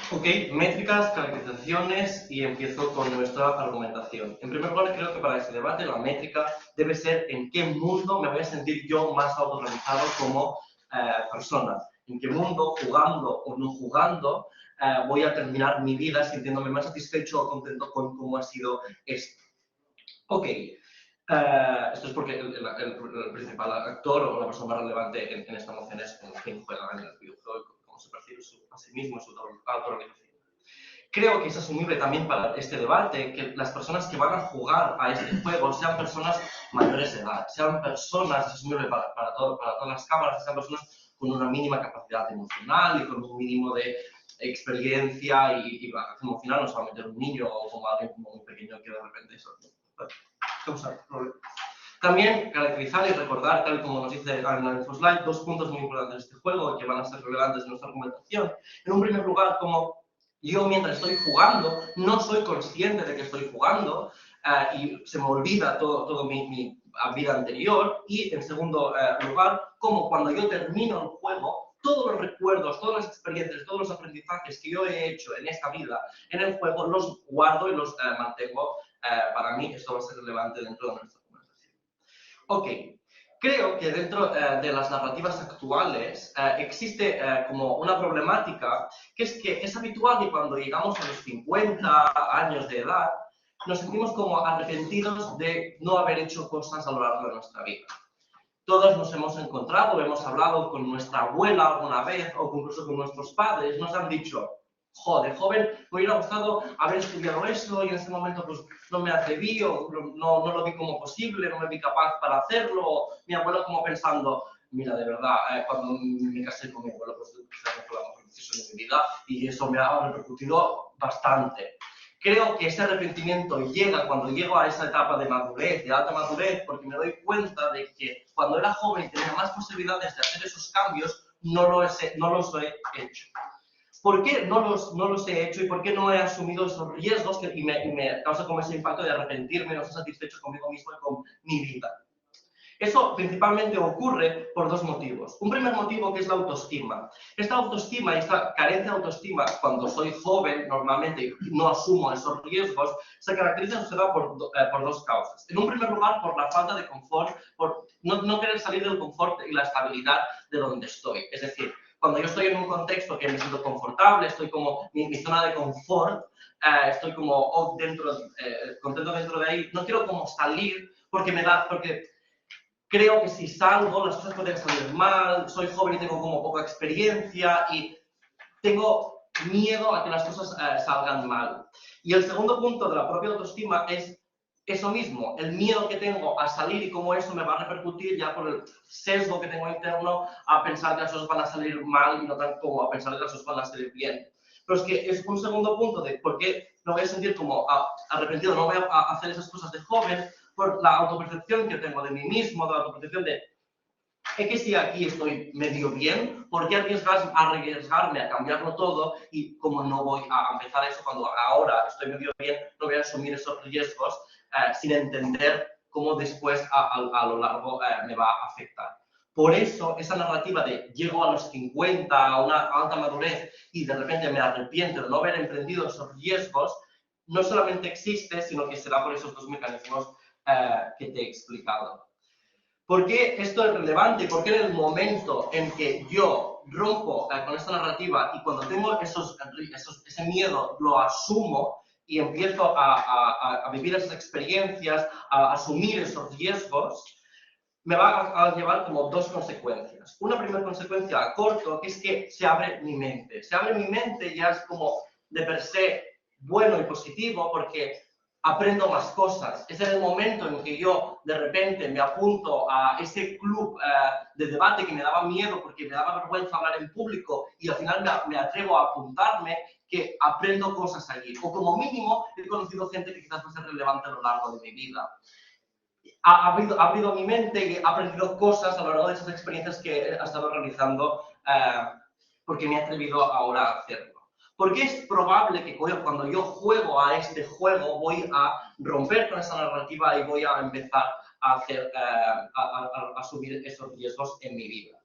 Ok, métricas, caracterizaciones y empiezo con nuestra argumentación. En primer lugar, creo que para ese debate la métrica debe ser en qué mundo me voy a sentir yo más autorrealizado como persona. En qué mundo, jugando o no jugando, voy a terminar mi vida sintiéndome más satisfecho o contento con cómo ha sido esto. Ok, esto es porque el principal actor o la persona más relevante en esta moción es quien juega en el videojuego, cómo se percibe a sí mismo y su autorrealización. Creo que es asumible también para este debate que las personas que van a jugar a este juego sean personas mayores de edad, sean personas, es asumible para todas las cámaras, sean personas con una mínima capacidad emocional y con un mínimo de experiencia y emocional, no solamente un niño o como alguien muy pequeño que de repente eso causa problemas. También caracterizar y recordar, tal como nos dice en la InfoSlide, dos puntos muy importantes de este juego que van a ser relevantes en nuestra argumentación. En un primer lugar, como yo mientras estoy jugando no soy consciente de que estoy jugando y se me olvida todo mi vida anterior. Y en segundo lugar, como cuando yo termino el juego, todos los recuerdos, todas las experiencias, todos los aprendizajes que yo he hecho en esta vida, en el juego, los guardo y los mantengo. Para mí esto va a ser relevante dentro de nuestra conversación. Ok, creo que dentro de las narrativas actuales existe como una problemática que es habitual que cuando llegamos a los 50 años de edad nos sentimos como arrepentidos de no haber hecho cosas a lo largo de nuestra vida. Todos nos hemos encontrado, hemos hablado con nuestra abuela alguna vez o incluso con nuestros padres, nos han dicho, joder, joven, me hubiera gustado haber estudiado eso y en ese momento pues no me atreví o no lo vi como posible, no me vi capaz para hacerlo. O mi abuelo como pensando, mira, de verdad, cuando me casé con mi abuelo, pues quizás no fue la mejor decisión de mi vida y eso me ha repercutido bastante. Creo que ese arrepentimiento llega cuando llego a esa etapa de madurez, de alta madurez, porque me doy cuenta de que cuando era joven y tenía más posibilidades de hacer esos cambios, no los he hecho. ¿Por qué no los he hecho y por qué no he asumido esos riesgos y me causa como ese impacto de arrepentirme, no estar satisfecho conmigo mismo y con mi vida? Eso principalmente ocurre por dos motivos. Un primer motivo que es la autoestima. Esta autoestima y esta carencia de autoestima, cuando soy joven, normalmente no asumo esos riesgos, se caracteriza o se da por dos causas. En un primer lugar, por la falta de confort, por no querer salir del confort y la estabilidad de donde estoy. Es decir, cuando yo estoy en un contexto que me siento confortable, estoy como mi zona de confort, estoy como contento dentro de ahí, no quiero como salir porque creo que si salgo las cosas pueden salir mal, soy joven y tengo como poca experiencia y tengo miedo a que las cosas salgan mal. Y el segundo punto de la propia autoestima es eso mismo, el miedo que tengo a salir y cómo eso me va a repercutir ya por el sesgo que tengo interno a pensar que las cosas van a salir mal y no tanto como a pensar que las cosas van a salir bien. Pero es que es un segundo punto de por qué no voy a sentir como arrepentido, no voy a hacer esas cosas de joven, por la autopercepción que tengo de mí mismo, de la autopercepción de es que si aquí estoy medio bien, ¿por qué arriesgarme a cambiarlo todo? Y como no voy a empezar eso cuando ahora estoy medio bien, no voy a asumir esos riesgos sin entender cómo después a lo largo me va a afectar. Por eso, esa narrativa de llego a los 50, a una alta madurez y de repente me arrepiento de no haber emprendido esos riesgos, no solamente existe, sino que se da por esos dos mecanismos que te he explicado. ¿Por qué esto es relevante? Porque en el momento en que yo rompo con esta narrativa y cuando tengo ese miedo lo asumo y empiezo a vivir esas experiencias, a asumir esos riesgos, me va a llevar como dos consecuencias. Una primera consecuencia a corto, que es que se abre mi mente. Se abre mi mente y ya es como de per se bueno y positivo porque aprendo más cosas. Es en el momento en que yo de repente me apunto a ese club de debate que me daba miedo porque me daba vergüenza hablar en público y al final me atrevo a apuntarme, que aprendo cosas allí. O como mínimo he conocido gente que quizás va a ser relevante a lo largo de mi vida. Ha abrido mi mente y he aprendido cosas a lo largo de esas experiencias que he estado realizando porque me he atrevido ahora a hacerlo. Porque es probable que cuando yo juego a este juego voy a romper con esa narrativa y voy a empezar a asumir esos riesgos en mi vida.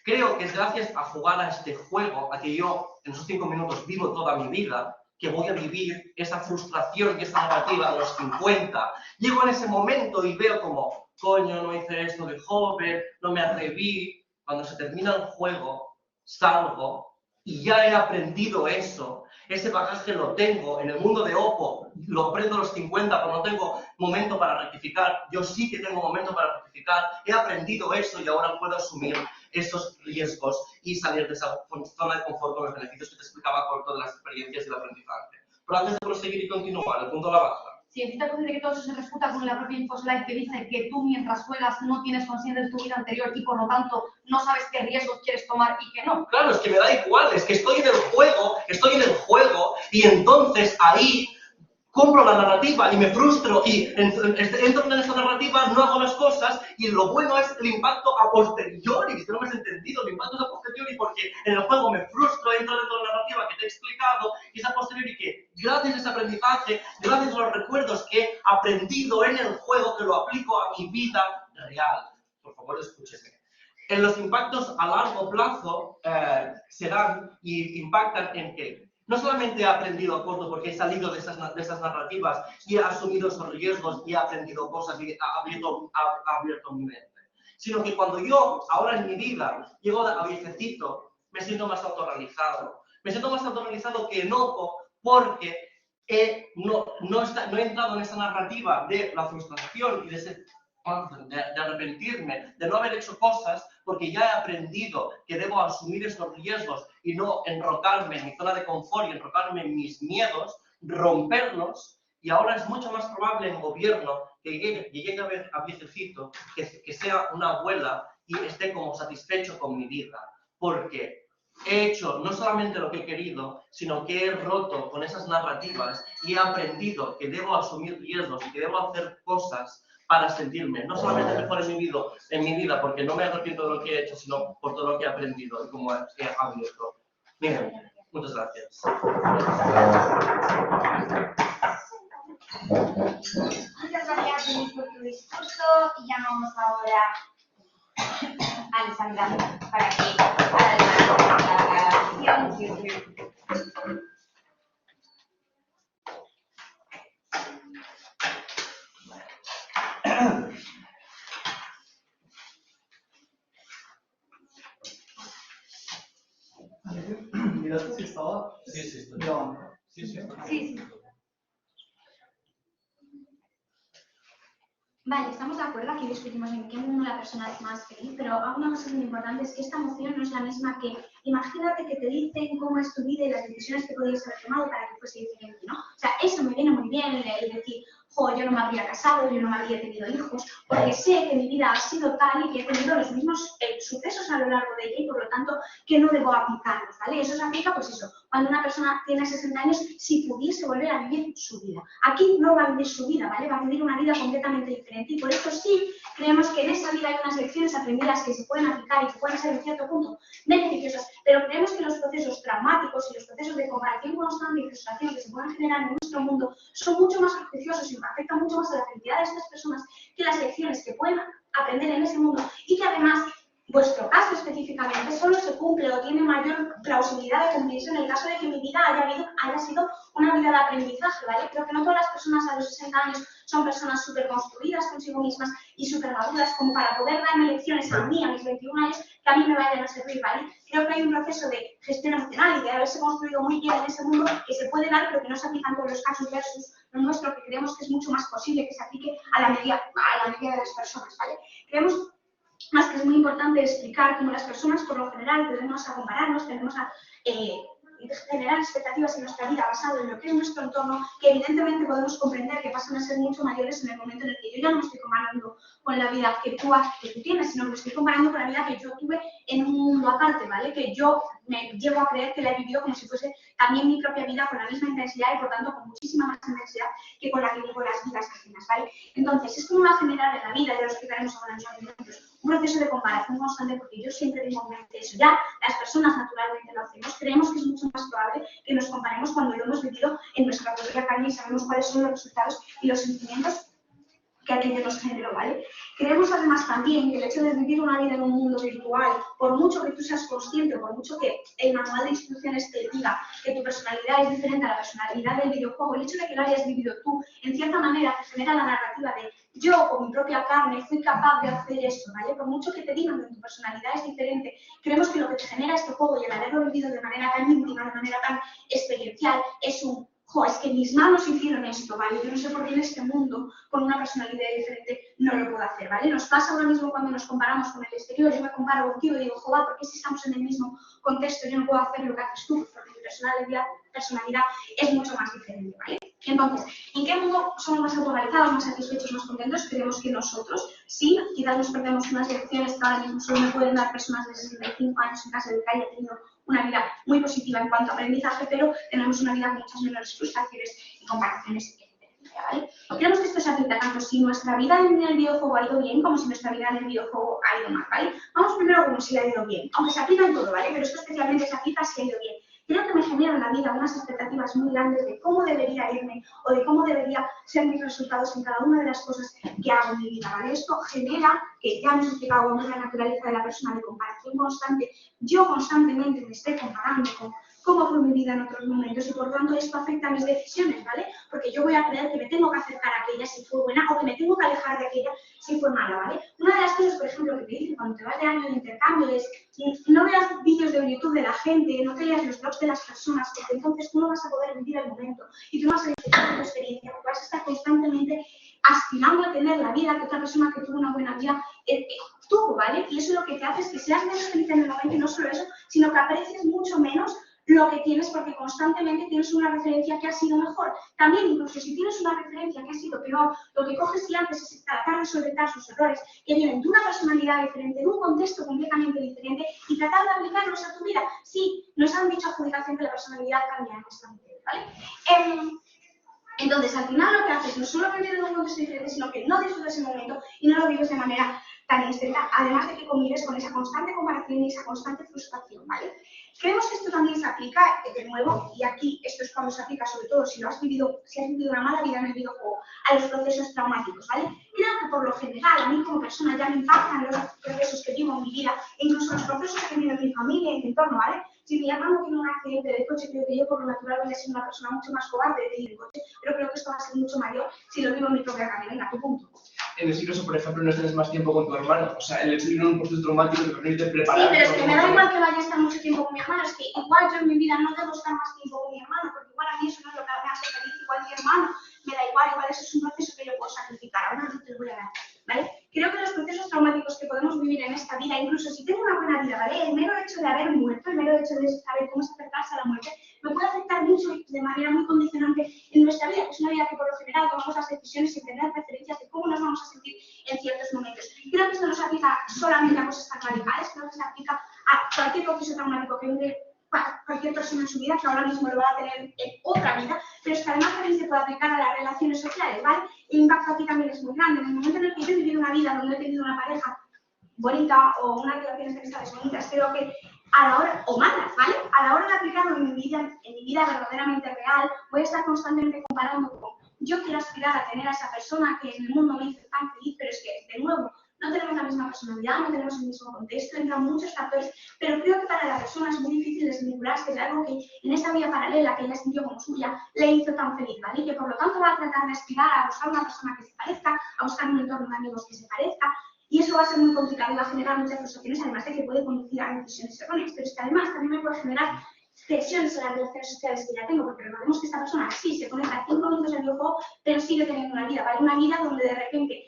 Creo que es gracias a jugar a este juego, a que yo en esos 5 minutos vivo toda mi vida, que voy a vivir esa frustración y esa narrativa a los 50. Llego en ese momento y veo como, coño, no hice esto de joven, no me atreví. Cuando se termina el juego, salgo y ya he aprendido eso. Ese bagaje lo tengo en el mundo de Oppo, lo aprendo a los 50, pero no tengo momento para rectificar. Yo sí que tengo momento para rectificar. He aprendido eso y ahora puedo asumir esos riesgos y salir de esa zona de confort con los beneficios que te explicaba corto de las experiencias y el aprendizaje. Pero antes de proseguir y continuar, el punto de la baja. Sí, es posible que todo eso se refuta con la propia InfoSlide que dice que tú mientras juegas no tienes conciencia de tu vida anterior y por lo tanto no sabes qué riesgos quieres tomar y qué no. Claro, es que me da igual, es que estoy en el juego y entonces ahí compro la narrativa y me frustro y entro en esa narrativa, no hago las cosas y lo bueno es el impacto a posteriori, que no me has entendido, el impacto es a posteriori porque en el juego me frustro, entro dentro de la narrativa que te he explicado y es a posteriori que gracias a ese aprendizaje, gracias a los recuerdos que he aprendido en el juego, que lo aplico a mi vida real. Por favor, escúcheme. En los impactos a largo plazo se dan y impactan en que no solamente he aprendido a corto porque he salido de esas narrativas y he asumido esos riesgos y he aprendido cosas y he abierto mi mente, sino que cuando yo, ahora en mi vida, llego a viejecito, me siento más autorrealizado. Me siento más autorrealizado que en Oppo porque no he entrado en esa narrativa de la frustración y de arrepentirme, de no haber hecho cosas, porque ya he aprendido que debo asumir estos riesgos y no enrocarme en mi zona de confort y enrocarme en mis miedos, romperlos, y ahora es mucho más probable en gobierno que llegue a ver a viejecito, que sea una abuela y esté como satisfecho con mi vida, porque he hecho no solamente lo que he querido, sino que he roto con esas narrativas y he aprendido que debo asumir riesgos y que debo hacer cosas para sentirme no solamente mejor en mi vida, porque no me arrepiento de lo que he hecho, sino por todo lo que he aprendido y cómo he abierto. Bien, muchas gracias. Muchas gracias, Denis, por tu discurso y llamamos ahora a Alessandra para que haga la sesión. ¿Miraste si estaba? Sí, estoy. No. Sí. Vale, estamos de acuerdo, aquí discutimos en qué mundo la persona es más feliz, pero una cosa muy importante es que esta emoción no es la misma que, imagínate que te dicen cómo es tu vida y las decisiones que podrías haber tomado para que fuese diferente, ¿no? O sea, eso me viene muy bien el decir, jo, yo no me habría casado, yo no me habría tenido hijos, porque sé que mi vida ha sido tal y que he tenido los mismos sucesos a lo largo de ella y por lo tanto que no debo aplicarlos, ¿vale? Eso se aplica, pues eso, cuando una persona tiene 60 años, si pudiese volver a vivir su vida. Aquí no va a vivir su vida, ¿vale? Va a vivir una vida completamente diferente y por eso sí creemos que en esa vida hay unas lecciones aprendidas que se pueden aplicar y que pueden ser en cierto punto beneficiosas, pero creemos que los procesos traumáticos y los procesos de comparación constante y frustración que se pueden generar en nuestro mundo son mucho más perjuiciosos y afectan mucho más a la felicidad de estas personas que las lecciones que pueden aprender en ese mundo y que además vuestro caso específicamente solo se cumple o tiene mayor plausibilidad de cumplirse en el caso de que mi vida haya sido una vida de aprendizaje, ¿vale? Creo que no todas las personas a los 60 años son personas súper construidas consigo mismas y súper maduras como para poder darme lecciones a mí, a mis 21 años, que a mí me vayan a servir, ¿vale? Creo que hay un proceso de gestión emocional y de haberse construido muy bien en ese mundo que se puede dar, pero que no se aplica en todos los casos versus lo nuestro, que creemos que es mucho más posible que se aplique a la media de las personas, ¿vale? Creemos más que es muy importante explicar cómo las personas, por lo general, tendemos a compararnos, tendemos a generar expectativas en nuestra vida basado en lo que es nuestro entorno, que evidentemente podemos comprender que pasan a ser mucho mayores en el momento en el que yo ya no me estoy comparando con la vida que tú tienes, sino que me estoy comparando con la vida que yo tuve en un mundo aparte, ¿vale? Que yo me llevo a creer que la he vivido como si fuese también mi propia vida con la misma intensidad y por tanto con muchísima más intensidad que con la que vivo las vidas ajenas, ¿vale? Entonces, es como va a generar en la vida, ya lo explicaremos ahora en unos minutos, un proceso de comparación constante porque yo siempre tengo en mente eso. Ya las personas naturalmente lo hacemos, creemos que es mucho más probable que nos comparemos cuando lo hemos vivido en nuestra propia carne y sabemos cuáles son los resultados y los sentimientos que aquello nos generó, ¿vale? Creemos además también que el hecho de vivir una vida en un mundo virtual, por mucho que tú seas consciente, por mucho que el manual de instrucciones te diga que tu personalidad es diferente a la personalidad del videojuego, el hecho de que lo hayas vivido tú, en cierta manera te genera la narrativa de yo con mi propia carne fui capaz de hacer esto, ¿vale? Por mucho que te digan que tu personalidad es diferente, creemos que lo que te genera este juego y el haberlo vivido de manera tan íntima, de manera tan experiencial, es un es que mis manos hicieron esto, ¿vale? Yo no sé por qué en este mundo, con una personalidad diferente, no lo puedo hacer, ¿vale? Nos pasa ahora mismo cuando nos comparamos con el exterior, yo me comparo contigo y digo, joder, ¿por qué si estamos en el mismo contexto yo no puedo hacer lo que haces tú? Porque mi personalidad es mucho más diferente, ¿vale? Entonces, ¿en qué mundo somos más autorrealizados, más satisfechos, más contentos? Creemos que nosotros, sí, quizás nos perdemos unas lecciones que ahora mismo solo me pueden dar personas de 65 años en casa de que haya tenido una vida muy positiva en cuanto a aprendizaje, pero tenemos una vida con muchas menores frustraciones y comparaciones, etcétera, ¿vale? Creemos que esto se aplica tanto si nuestra vida en el videojuego ha ido bien como si nuestra vida en el videojuego ha ido mal, ¿vale? Vamos primero con si ha ido bien, aunque se aplica en todo, ¿vale? Pero esto especialmente se aplica si ha ido bien. Creo que me genera en la vida unas expectativas muy grandes de cómo debería irme o de cómo debería ser mis resultados en cada una de las cosas que hago en mi vida, ¿vale? Esto genera, que ya hemos explicado cómo es la naturaleza de la persona de comparación constante, yo constantemente me estoy comparando con cómo fue mi vida en otros momentos y por lo tanto esto afecta a mis decisiones, ¿vale? Porque yo voy a creer que me tengo que acercar a aquella si fue buena o que me tengo que alejar de aquella si fue mala, ¿vale? Una de las cosas, por ejemplo, que te dicen cuando te vas de año de intercambio es no veas vídeos de YouTube de la gente, no te leas los blogs de las personas, porque entonces tú no vas a poder vivir el momento y tú no vas a disfrutar de tu experiencia, porque vas a estar constantemente aspirando a tener la vida que otra persona que tuvo una buena vida tuvo, ¿vale? Y eso lo que te hace es que seas menos feliz en el momento y no solo eso, sino que aprecies mucho menos lo que tienes porque constantemente tienes una referencia que ha sido mejor. También, incluso si tienes una referencia que ha sido peor, lo que coges y haces es tratar de solventar sus errores que vienen de una personalidad diferente, de un contexto completamente diferente y tratar de aplicarlos a tu vida. Sí, nos han dicho adjudicación que la personalidad cambia en nuestra vida, ¿vale? Entonces, al final lo que haces no solo vivir en un contexto diferente, sino que no disfrutas el momento y no lo vives de manera tan extensa, además de que convives con esa constante comparación y esa constante frustración, ¿vale? Creemos que esto también se aplica, de nuevo, y aquí esto es cuando se aplica sobre todo si has vivido una mala vida en el videojuego, a los procesos traumáticos, ¿vale? Creo que por lo general, a mí como persona ya me impactan los procesos que vivo en mi vida, e incluso los procesos que he tenido en mi familia y en mi entorno, ¿vale? Si mi hermano tiene un accidente de coche, creo que yo por lo natural voy a ser una persona mucho más cobarde de ir en coche, pero creo que esto va a ser mucho mayor si lo vivo en mi propia carne. Venga, tu punto. En ese caso, por ejemplo, no tienes más tiempo con tu hermano. O sea, el hecho de ir a un proceso traumático te permite preparar. Sí, pero es que me da igual que vaya a estar mucho tiempo con mi hermano. Es que igual yo en mi vida no debo estar más tiempo con mi hermano, porque igual a mí eso no es lo que me hace feliz. Igual mi hermano me da igual eso es un proceso que yo puedo sacrificar. Ahora no te lo voy a dar, ¿vale? Creo que los procesos traumáticos que podemos vivir en esta vida, incluso si tengo una buena vida, ¿vale? El mero hecho de haber muerto, el mero hecho de saber cómo es acercarse a la muerte, me puede afectar mucho de manera muy condicionante en nuestra vida, que es una vida que por lo general tomamos las decisiones sin tener referencias de cómo nos vamos a sentir en ciertos momentos. Creo que esto no se aplica solamente a cosas tan radicales, creo que se aplica a cualquier proceso traumático que vive cualquier persona en su vida, que ahora mismo lo va a tener en otra vida, pero es que además también se puede aplicar a las relaciones sociales, ¿vale? El impacto aquí también es muy grande. En el momento en el que yo he vivido una vida donde he tenido una pareja bonita o unas relaciones sexuales bonitas, creo que a la hora, o malas, ¿vale? A la hora de aplicarlo en mi vida verdaderamente real, voy a estar constantemente comparando con yo quiero aspirar a tener a esa persona que en el mundo me hizo tan feliz, pero es que, de nuevo, no tenemos la misma personalidad, no tenemos el mismo contexto, entran muchos factores, pero creo que para la persona es muy difícil desvincularse de algo que en esta vida paralela que ella sintió como suya le hizo tan feliz, ¿vale? Y que por lo tanto va a tratar de aspirar a buscar una persona que se parezca, a buscar un entorno de amigos que se parezca, y eso va a ser muy complicado y va a generar muchas frustraciones, además de que puede conducir a decisiones erróneas, pero es que además también me puede generar tensiones en las relaciones sociales que ya tengo, porque recordemos que esta persona sí se conecta 5 minutos en el videojuego, pero sigue teniendo una vida, ¿vale? Una vida donde de repente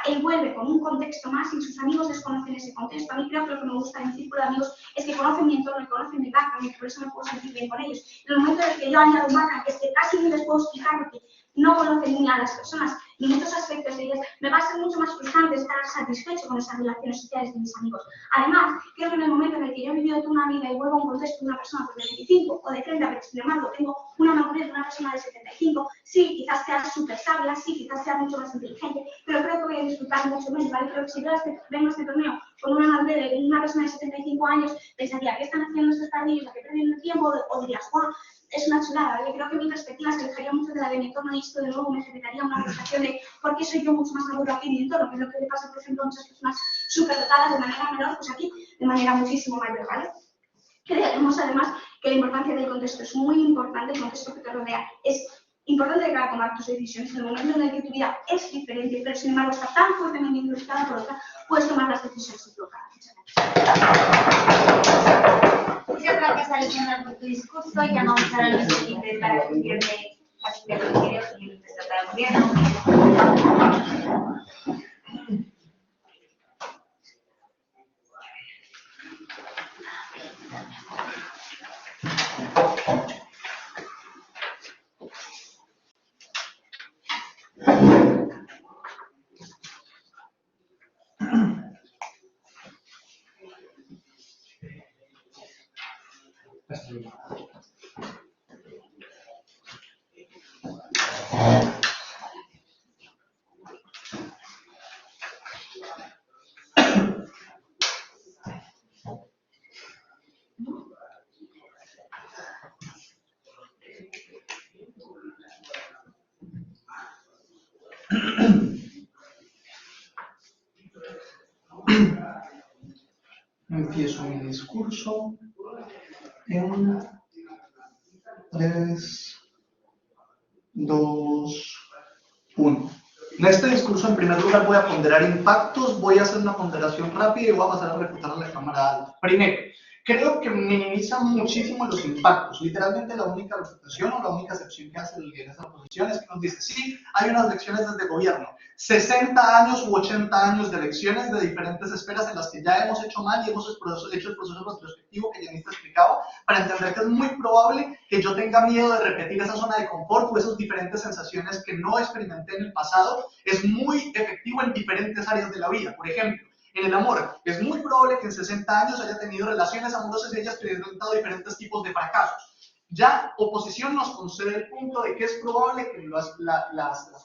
él vuelve con un contexto más y sus amigos desconocen ese contexto. A mí creo que lo que me gusta en mi círculo de amigos es que conocen mi entorno y conocen mi background y por eso me puedo sentir bien con ellos. En el momento en el que yo añado un background que es que casi no les puedo explicar porque no conocen ni a las personas ni muchos aspectos de ellas, me va a ser mucho más frustrante estar satisfecho con esas relaciones sociales de mis amigos. Además, creo que en el momento en el que yo he vivido toda una vida y vuelvo a un contexto de una persona de 25 o de 30, pero sin embargo tengo una madurez de una persona de 75, sí, quizás sea súper sabia, sí, quizás sea mucho más inteligente, pero creo que voy a disfrutar mucho menos, ¿vale? Creo que si yo vengo a este torneo con una madre de una persona de 75 años, pensaría, ¿qué están haciendo estos tardillos? ¿A qué perdiendo el tiempo? O dirías, ¡guau! Es una chulada. Yo creo que mi perspectiva se alejaría mucho de la de mi entorno y esto de nuevo me generaría una frustración de por qué soy yo mucho más madura aquí en mi entorno, que es lo que le pasa, por ejemplo, a muchas personas superdotadas de manera menor, pues aquí de manera muchísimo mayor, ¿vale? Creemos además que la importancia del contexto es muy importante, el contexto que te rodea es importante de cara a tomar tus decisiones. En el momento en el que tu vida es diferente, pero sin embargo está tan fuertemente influenciada por otra, puedes tomar las decisiones equivocadas. Muchas gracias, Alexandra, por tu discurso. Llamamos ahora al vicepresidente de la Comisión de Asistencia de Mujeres y el Secretario de Gobierno. Empiezo mi discurso en 3, 2, 1. En este discurso, en primer lugar, voy a ponderar impactos, voy a hacer una ponderación rápida y voy a pasar a refutar a la cámara alta. Primero, creo que minimiza muchísimo los impactos. Literalmente la única refutación o la única excepción que hace en esa oposición es que nos dice, sí, hay unas lecciones desde el gobierno, 60 años u 80 años de lecciones de diferentes esferas en las que ya hemos hecho mal y hemos hecho el proceso retrospectivo que Yanista explicaba para entender que es muy probable que yo tenga miedo de repetir esa zona de confort o esas diferentes sensaciones que no experimenté en el pasado. Es muy efectivo en diferentes áreas de la vida. Por ejemplo, en el amor, es muy probable que en 60 años haya tenido relaciones amorosas y haya experimentado diferentes tipos de fracasos. Ya oposición nos concede el punto de que es probable que las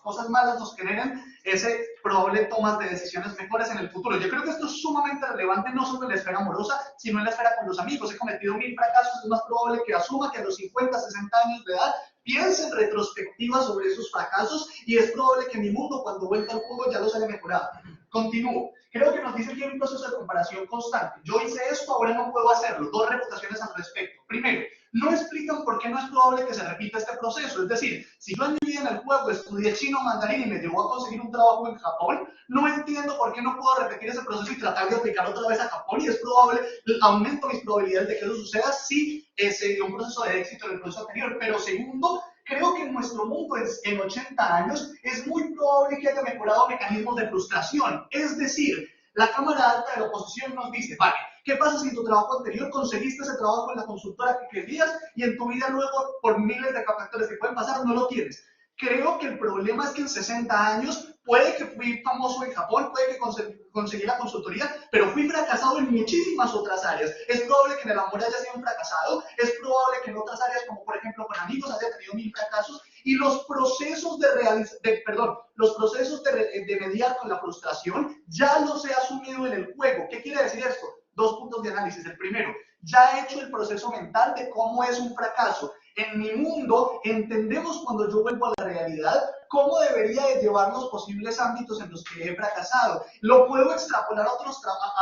cosas malas nos generen ese probable tomas de decisiones mejores en el futuro. Yo creo que esto es sumamente relevante no solo en la esfera amorosa, sino en la esfera con los amigos. He cometido 1000 fracasos, es más probable que asuma que a los 50, 60 años de edad piense en retrospectiva sobre esos fracasos y es probable que mi mundo cuando vuelva al juego ya los haya mejorado. Continúo. Creo que nos dicen que hay un proceso de comparación constante. Yo hice esto, ahora no puedo hacerlo. 2 refutaciones al respecto. Primero, no explican por qué no es probable que se repita este proceso. Es decir, si yo en mi vida en el juego estudié chino mandarín y me llevó a conseguir un trabajo en Japón, no entiendo por qué no puedo repetir ese proceso y tratar de aplicar otra vez a Japón. Y es probable, aumento mis probabilidades de que eso suceda si se dio un proceso de éxito en el proceso anterior. Pero segundo, creo que en nuestro mundo en 80 años es muy probable que haya mejorado mecanismos de frustración. Es decir, la Cámara Alta de la Oposición nos dice, vale, ¿qué pasa si en tu trabajo anterior conseguiste ese trabajo en la consultora que querías y en tu vida luego, por miles de factores que pueden pasar, no lo tienes? Creo que el problema es que en 60 años puede que fui famoso en Japón, puede que conseguí la consultoría, pero fui fracasado en muchísimas otras áreas. Es probable que en el amor haya sido un fracasado, es probable que en otras áreas, como por ejemplo con amigos, haya tenido 1000 fracasos, y los procesos de mediar con la frustración ya los he asumido en el juego. ¿Qué quiere decir esto? 2 puntos de análisis. El primero, ya he hecho el proceso mental de cómo es un fracaso. En mi mundo entendemos cuando yo vuelvo a la realidad cómo debería de llevar los posibles ámbitos en los que he fracasado. Lo puedo extrapolar a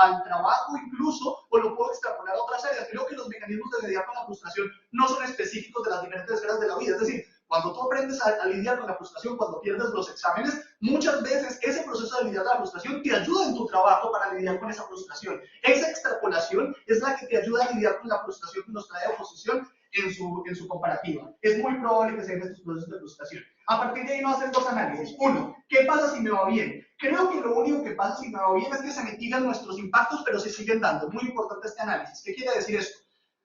al trabajo incluso, o lo puedo extrapolar a otras áreas. Creo que los mecanismos de lidiar con la frustración no son específicos de las diferentes esferas de la vida. Es decir, cuando tú aprendes a lidiar con la frustración, cuando pierdes los exámenes, muchas veces ese proceso de lidiar con la frustración te ayuda en tu trabajo para lidiar con esa frustración. Esa extrapolación es la que te ayuda a lidiar con la frustración que nos trae oposición en su comparativa. Es muy probable que se den estos procesos de frustración. A partir de ahí nos hacen 2 análisis. 1, ¿qué pasa si me va bien? Creo que lo único que pasa si me va bien es que se mitigan nuestros impactos, pero se siguen dando. Muy importante este análisis. ¿Qué quiere decir esto?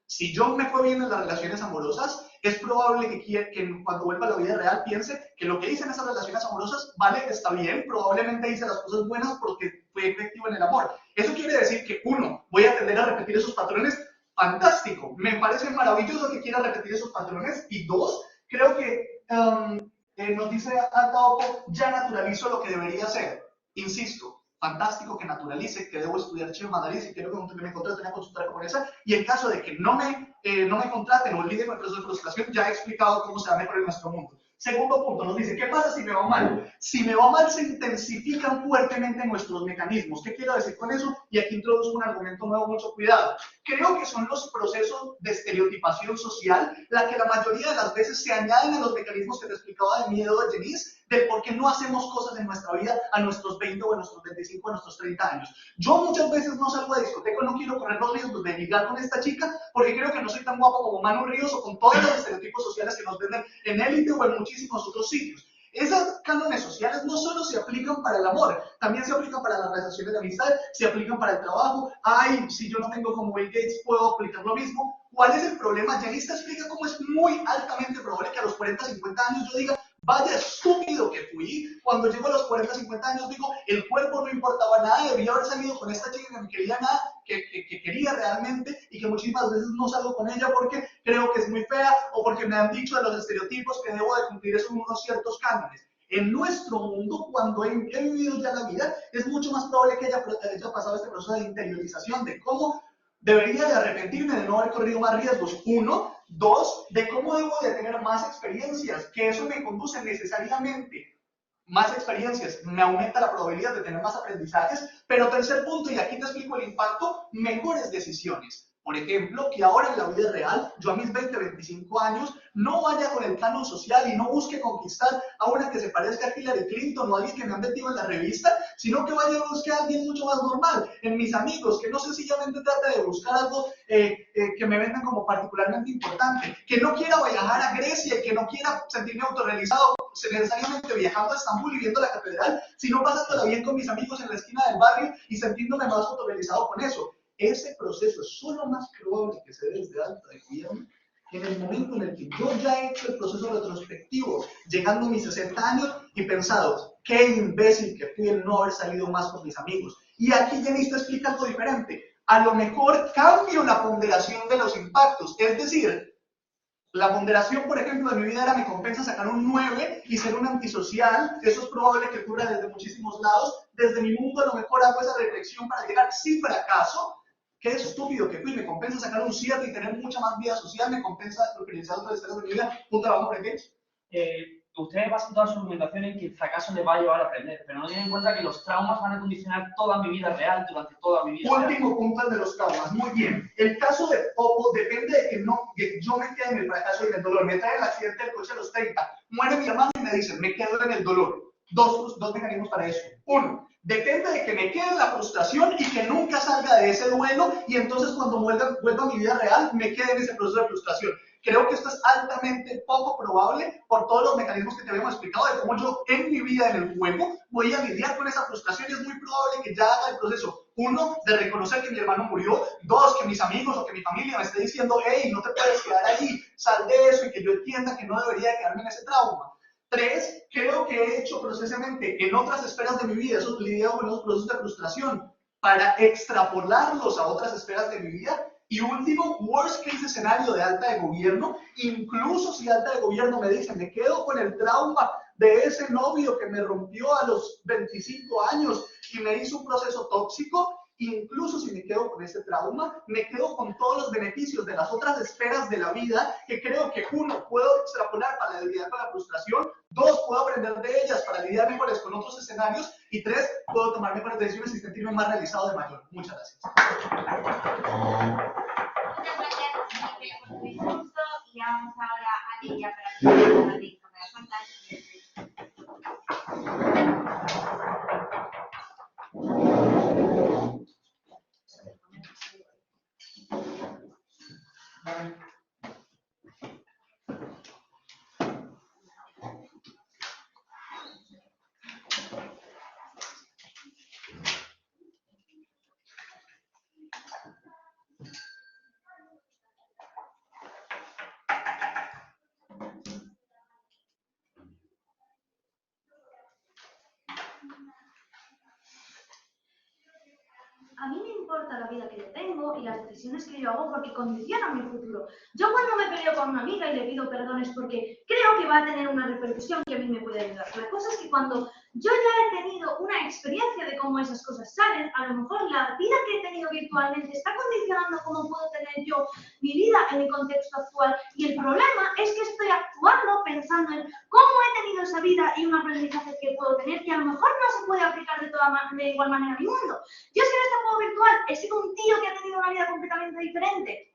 Si yo me fue bien en las relaciones amorosas, es probable que cuando vuelva a la vida real piense que lo que hice en esas relaciones amorosas, vale, está bien, probablemente hice las cosas buenas porque fue efectivo en el amor. Eso quiere decir que 1, voy a tender a repetir esos patrones. Fantástico, me parece maravilloso que quiera repetir esos patrones. Y 2, creo que nos dice Ataopo, ya naturalizo lo que debería ser. Insisto, fantástico, que naturalice, que debo estudiar chino mandarín, si quiero que me contraten a consultora japonesa, y en caso de que no me contraten o olviden el proceso de frustración, ya he explicado cómo se va a mejorar en nuestro mundo. Segundo punto, nos dice, ¿qué pasa si me va mal? Si me va mal, se intensifican fuertemente nuestros mecanismos. ¿Qué quiero decir con eso? Y aquí introduzco un argumento nuevo, mucho cuidado. Creo que son los procesos de estereotipación social la que la mayoría de las veces se añaden a los mecanismos que te explicaba de miedo de Janice, del por qué no hacemos cosas en nuestra vida a nuestros 20 o a nuestros 25 o a nuestros 30 años. Yo muchas veces no salgo de discoteca, no quiero correr los riesgos de ligar con esta chica porque creo que no soy tan guapo como Manu Ríos o con todos los estereotipos sociales que nos venden en Élite o en muchísimos otros sitios. Esas cánones sociales no solo se aplican para el amor, también se aplican para las relaciones de amistad, se aplican para el trabajo. Ay, si yo no tengo como Bill Gates, puedo aplicar lo mismo. ¿Cuál es el problema? Janice explica cómo es muy altamente probable que a los 40, 50 años yo diga, vaya estúpido que fui. Cuando llego a los 40, 50 años digo, el cuerpo no importaba nada, debía haber salido con esta chica que me quería nada, que quería realmente, y que muchísimas veces no salgo con ella porque creo que es muy fea o porque me han dicho de los estereotipos que debo de cumplir esos unos ciertos cánones. En nuestro mundo, cuando he vivido ya la vida, es mucho más probable que haya pasado este proceso de interiorización, de cómo debería de arrepentirme de no haber corrido más riesgos. 1, 2, de cómo debo de tener más experiencias, que eso me conduce necesariamente. Más experiencias, me aumenta la probabilidad de tener más aprendizajes. Pero tercer punto, y aquí te explico el impacto, mejores decisiones. Por ejemplo, que ahora en la vida real, yo a mis 20, 25 años, no vaya con el canon social y no busque conquistar a una que se parezca a Hillary Clinton o a alguien que me han metido en la revista, sino que vaya a buscar a alguien mucho más normal, en mis amigos, que no sencillamente trate de buscar algo que me vendan como particularmente importante, que no quiera viajar a Grecia y que no quiera sentirme autorrealizado necesariamente viajando a Estambul y viendo la catedral, sino pasándola bien con mis amigos en la esquina del barrio y sintiéndome más autorrealizado con eso. Ese proceso es solo más probable que se dé desde alta de gobierno en el momento en el que yo ya he hecho el proceso retrospectivo, llegando a mis 60 años y pensado, qué imbécil que fui el no haber salido más con mis amigos. Y aquí Janice te explica algo diferente. A lo mejor cambio la ponderación de los impactos, es decir, la ponderación, por ejemplo, de mi vida era me compensa sacar un 9 y ser un antisocial. Eso es probable que ocurra desde muchísimos lados. Desde mi mundo a lo mejor hago esa reflexión para llegar, si fracaso, qué estúpido que fui, me compensa sacar un 7 y tener mucha más vida social, me compensa realizar otras esferas de mi vida. ¿Punto abajo por qué? Ustedes basan toda su argumentación en que el fracaso les va a llevar a aprender, pero no tienen en cuenta que los traumas van a condicionar toda mi vida real durante toda mi vida. Último punto de los traumas. Muy bien. El caso de Popo depende de que yo me quede en el fracaso y en el dolor. Me trae el accidente del coche a los 30. Muere mi hermano y me dicen, me quedo en el dolor. Dos mecanismos para eso. 1. Depende de que me quede en la frustración y que nunca salga de ese duelo y entonces cuando vuelva a mi vida real me quede en ese proceso de frustración. Creo que esto es altamente poco probable por todos los mecanismos que te habíamos explicado de cómo yo en mi vida, en el juego, voy a lidiar con esa frustración y es muy probable que ya haga el proceso. 1, de reconocer que mi hermano murió. 2, que mis amigos o que mi familia me esté diciendo, hey, no te puedes quedar ahí, sal de eso y que yo entienda que no debería quedarme en ese trauma. 3, creo que he hecho precisamente en otras esferas de mi vida, esos lidiado con esos procesos de frustración para extrapolarlos a otras esferas de mi vida. Y último, worst case escenario de alta de gobierno, incluso si alta de gobierno me dice, me quedo con el trauma de ese novio que me rompió a los 25 años y me hizo un proceso tóxico, incluso si me quedo con ese trauma, me quedo con todos los beneficios de las otras esferas de la vida que creo que 1, puedo extrapolar para lidiar con la frustración, 2, puedo aprender de ellas para lidiar mejores con otros escenarios y 3, puedo tomar mejores decisiones y sentirme más realizado de mayor. Muchas gracias. Muchas gracias por tu discurso y vamos ahora a Lidia para que A mí me importa la vida que yo tengo y las decisiones que yo hago porque condicionan mi futuro. Yo cuando me peleo con una amiga y le pido perdón es porque creo que va a tener una repercusión que a mí me puede ayudar. La cosa es que cuando Yo ya he tenido una experiencia de cómo esas cosas salen. A lo mejor la vida que he tenido virtualmente está condicionando cómo puedo tener yo mi vida en mi contexto actual. Y el problema es que estoy actuando pensando en cómo he tenido esa vida y un aprendizaje que puedo tener que a lo mejor no se puede aplicar de igual manera a mi mundo. Yo si en este juego virtual he sido un tío que ha tenido una vida completamente diferente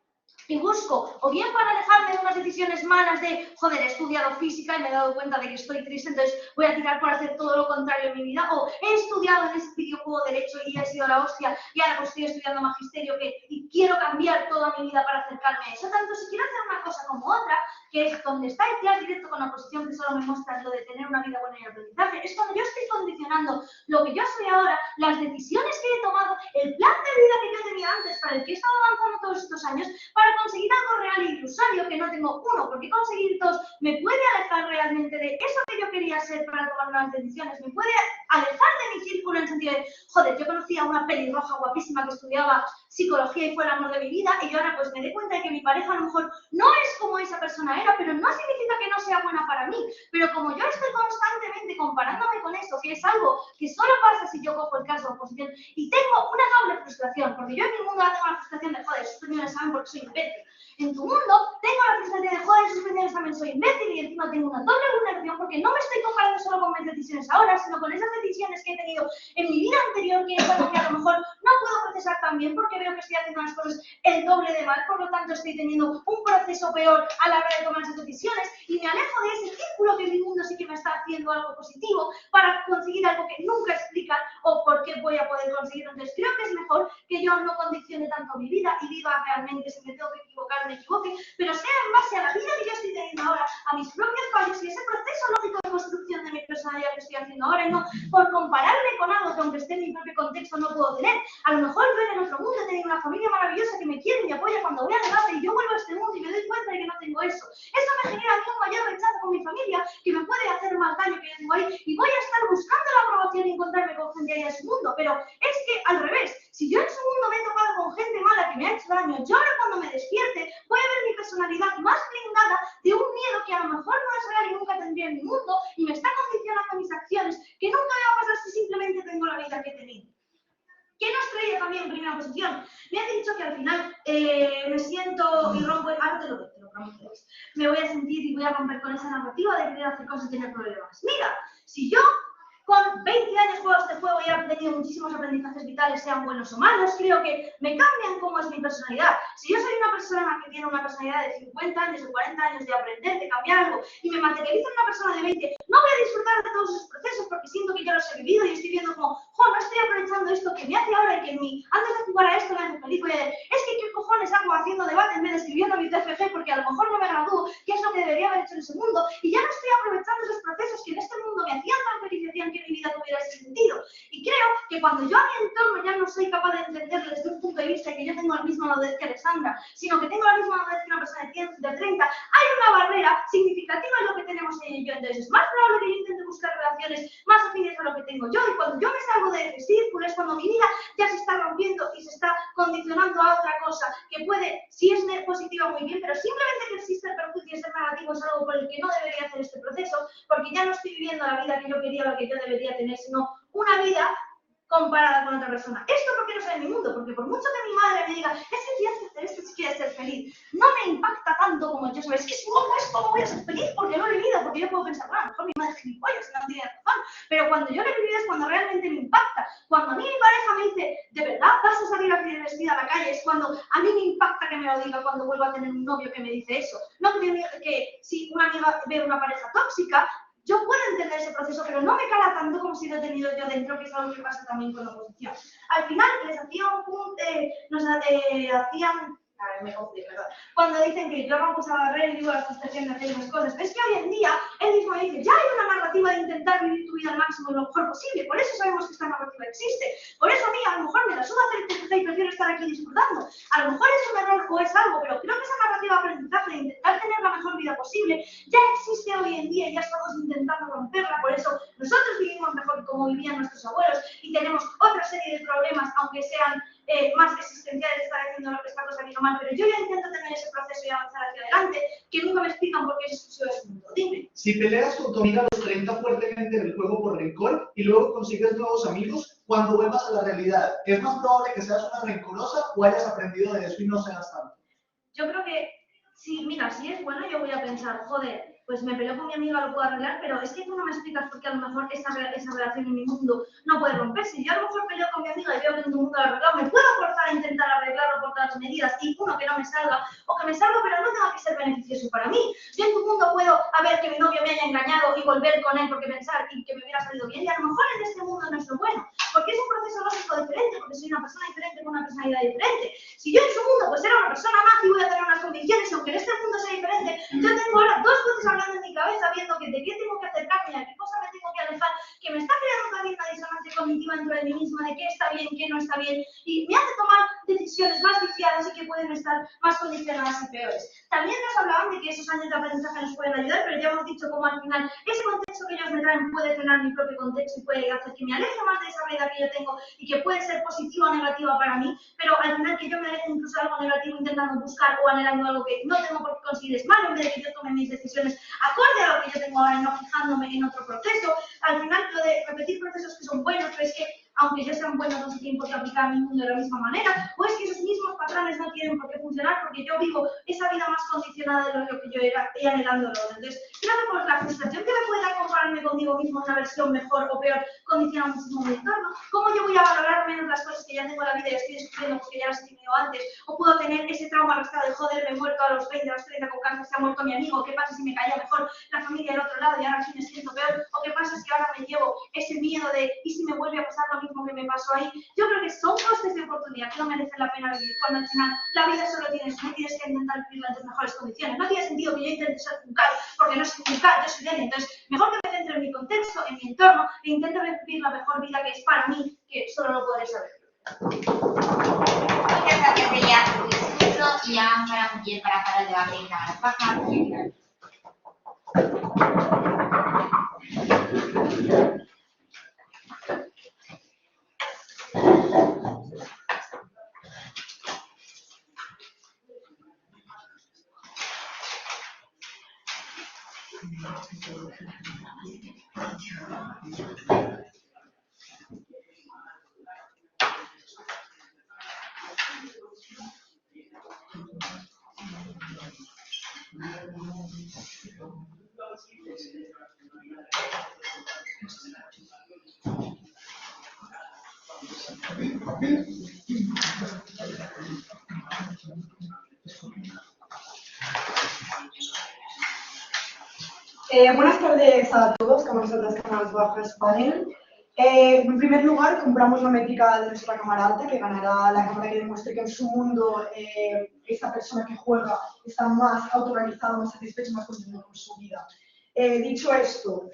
y busco, o bien para alejarme de unas decisiones malas de, joder, he estudiado física y me he dado cuenta de que estoy triste, entonces voy a tirar por hacer todo lo contrario en mi vida, o he estudiado en este videojuego Derecho y he sido la hostia y ahora pues estoy estudiando Magisterio y quiero cambiar toda mi vida para acercarme a eso. Tanto si quiero hacer una cosa como otra, que es donde está el clash directo con la oposición que solo me muestra lo de tener una vida buena y aprendizaje, es cuando yo estoy condicionando lo que yo soy ahora, las decisiones que he tomado, el plan de vida que yo tenía antes, para el que he estado avanzando todos estos años, para conseguir algo real e ilusorio que no tengo. Uno, porque conseguir dos me puede alejar realmente de eso que yo quería ser para tomar nuevas decisiones, me puede alejar de mi círculo en el sentido de, joder, yo conocía a una pelirroja guapísima que estudiaba psicología y fue el amor de mi vida y yo ahora pues me doy cuenta de que mi pareja a lo mejor no es como esa persona era, pero no significa que no sea buena para mí. Pero como yo estoy constantemente comparándome con eso, que es algo que solo pasa si yo cojo el caso de oposición y tengo una doble frustración, porque yo en mi mundo tengo la frustración de, joder, estoy en el examen porque soy imbécil. En tu mundo tengo la frustración de, joder, estoy en el examen soy imbécil y encima tengo una doble vulneración porque no me estoy comparando solo con mis decisiones ahora, sino con esas decisiones que he tenido en mi vida anterior, que es algo que a lo mejor no puedo procesar tan bien porque veo que estoy haciendo las cosas el doble de mal, por lo tanto estoy teniendo un proceso peor a la hora de tomar esas decisiones y me alejo de ese círculo que en mi mundo sí que me está haciendo algo positivo para conseguir algo que nunca explican o por qué voy a poder conseguirlo. Entonces creo que es mejor que yo no condicione tanto mi vida y viva realmente, si me tengo que equivocar, me equivoque, pero sea en base a la vida que yo estoy teniendo ahora, a mis propios fallos y ese proceso lógico de construcción de mi personalidad que estoy haciendo ahora y no por compararme con algo que aunque esté en mi propio contexto no puedo tener. A lo mejor yo en otro mundo he tenido una familia maravillosa que me quiere y me apoya cuando voy a debate y yo vuelvo a este mundo y me doy cuenta de que no tengo eso. Eso me genera a mí un mayor rechazo con mi familia que me puede hacer más daño que yo tengo ahí y voy a estar buscando la aprobación y encontrarme con gente ahí en su mundo. Pero es que al revés, si yo en su mundo me he topado con gente mala que me ha hecho daño, yo ahora cuando me despierte voy a ver mi personalidad más blindada de un miedo que a lo mejor no es real y nunca tendría en mi mundo y me está condicionando mis acciones que nunca me va a pasar si simplemente tengo la vida que he tenido. ¿Qué nos traía también en primera posición? Me han dicho que al final me siento y rompo, ahora te lo prometo, me voy a sentir y voy a romper con esa narrativa de querer hacer cosas y tener problemas. Mira, si yo con 20 años juego este juego y he tenido muchísimos aprendizajes vitales, sean buenos o malos, creo que me cambian cómo es mi personalidad. Si yo soy una persona que tiene una personalidad de 50 años, de 40 años, de aprender, de cambiar algo, y me materializo en una persona de 20, no voy a disfrutar de todos esos procesos porque siento que ya los he vivido y estoy viendo como, jo, no estoy aprovechando esto que me hace ahora y que antes de jugar a esto me hace feliz. Voy a decir, es que qué cojones hago haciendo debate en vez de escribiendo mi TFG porque a lo mejor no me gradúo, que es lo que debería haber hecho en ese mundo, y ya no estoy aprovechando esos procesos que en este mundo me hacían tan feliz y hacían que mi vida tuviera ese sentido. Y creo que cuando yo a mi entorno ya no soy capaz de entenderlo desde un punto de vista que yo tengo la misma madurez que Alessandra, sino que tengo la misma madurez que una persona de 30, hay una barrera significativa en lo que tenemos ella y yo. Entonces es más probable que yo intente buscar relaciones más afines a lo que tengo yo, y cuando yo me salgo de ese círculo es cuando mi vida ya se está rompiendo y se está condicionando a otra cosa que puede, si es positiva, muy bien, pero simplemente que existe el perjuicio y ser negativo es algo por el que no debería hacer este proceso, porque ya no estoy viviendo la vida que yo quería, la que yo debería tener, sino una vida comparada con otra persona. ¿Esto por qué no sale en mi mundo? Porque por mucho que mi madre me diga, es que tienes que hacer esto si quieres ser feliz, no me impacta tanto como yo saber, es que si no es cómo voy a ser feliz, porque lo he vivido, porque yo puedo pensar, bueno, a lo mejor mi madre es gilipollas, no tiene razón, pero cuando yo lo he vivido es cuando realmente me impacta. Cuando a mí mi pareja me dice, ¿de verdad vas a salir así vestida a la calle? Es cuando a mí me impacta que me lo diga cuando vuelvo a tener un novio que me dice eso. No que si una amiga ve una pareja tóxica, yo puedo entender ese proceso, pero no me cala tanto como si lo he tenido yo dentro, que es algo que pasa también con la oposición. Al final les hacía un punto, nos hacían, a ver, me confundí, perdón, cuando dicen que yo rompo esa barrera y digo la frustración de hacer esas cosas. Es que hoy en día él mismo me dice, ya hay una narrativa de intentar vivir tu vida al máximo y lo mejor posible, por eso sabemos que esta narrativa existe. Por eso a mí a lo mejor me la suda hacer el TFG y prefiero estar aquí disfrutando. A lo mejor es un error o es algo, pero creo que esa narrativa de aprendizaje de intentar tener la mejor vida posible ya existe hoy en día y ya estamos intentando romperla. Por eso nosotros vivimos mejor como vivían nuestros abuelos y tenemos otra serie de problemas, aunque sean más existenciales, de estar haciendo lo que esta cosa vino mal, pero yo ya intento tener ese proceso y avanzar hacia adelante, que nunca me explican por qué es exclusivo de su mundo. Dime. Si peleas con tu amiga a los enfrenta fuertemente en el juego por rencor y luego consigues nuevos amigos cuando vuelvas a la realidad. Es más probable que seas una rencorosa o hayas aprendido de eso y no seas tanto. Yo creo que, sí, mira, si es bueno, yo voy a pensar, joder, pues me peleo con mi amiga, lo puedo arreglar, pero es que tú no me explicas por qué a lo mejor esa relación en mi mundo no puede romperse. Yo a lo mejor peleo con mi amiga y veo que en tu mundo lo arreglado, me puedo forzar a intentar arreglarlo por todas las medidas y uno que no me salga, o que me salga pero no tenga que ser beneficioso para mí. Yo en tu mundo puedo haber que mi novio me haya engañado y volver con él porque pensar y que me hubiera salido bien, y a lo mejor en este mundo no es lo bueno, porque es un proceso lógico diferente, porque soy una persona diferente con una personalidad diferente. Si yo en su mundo pues era una persona más y voy a tener unas condiciones, y aunque en este mundo sea diferente, yo tengo ahora dos voces hablando en mi cabeza, viendo que de qué tengo que acercarme y a qué cosa me tengo que alejar, que me está creando también una disonancia cognitiva dentro de mí misma de qué está bien, qué no está bien, y me hace tomar decisiones más viciadas y que pueden estar más condicionadas y peores. También nos hablaban de que esos años de aprendizaje nos pueden ayudar, pero ya hemos dicho cómo al final ese contexto que ellos me traen puede frenar mi propio contexto y puede hacer que me aleje más de esa realidad que yo tengo y que puede ser positiva o negativa para mí, pero al final que yo me aleje incluso algo negativo intentando buscar o anhelando algo que no tengo por qué conseguir es malo, en vez de que yo tome mis decisiones acorde a lo que yo tengo ahora y no fijándome en otro proceso. Al final lo de repetir procesos que son buenos, pero es que aunque yo sean buenos no se tienen por qué aplicar a mi mundo de la misma manera, o es que esos mismos patrones no tienen por qué funcionar porque yo vivo esa vida más condicionada de lo que yo era y anhelándolo. Entonces, creo que por la frustración que me puede dar compararme conmigo mismo en una versión mejor o peor condiciona muchísimo mi entorno. ¿Cómo yo voy a valorar menos las cosas que ya tengo en la vida y estoy descubriendo porque ya las he tenido antes? ¿O puedo tener ese trauma arrastrado de joder, me he muerto a los 20, a los 30 con cáncer, se ha muerto mi amigo? ¿Qué pasa si me caía mejor la familia del otro lado y ahora sí me siento peor? ¿O qué pasa si ahora me llevo ese miedo de ¿y si me vuelve a pasar lo mismo que me pasó ahí? Yo creo que son costes de oportunidad que no merecen la pena vivir cuando al final la vida solo tienes que intentar vivirla en tus mejores condiciones. No tiene sentido que yo intente ser Juncal porque no soy Juncal, yo soy Delia. Entonces, mejor que me centre en mi contexto, en mi entorno e intente vivir la mejor vida que es para mí, que solo lo podré saber. Muchas gracias, Delia, por tu discurso y a Sara Muller para el debate en cámaras bajas. Buenas tardes a todos, cámaras altas, cámaras bajas, panel. En primer lugar, compramos la métrica de nuestra cámara alta, que ganará la cámara que demuestre que en su mundo esta persona que juega está más autorrealizada, más satisfecha, más contenta con su vida. Dicho esto,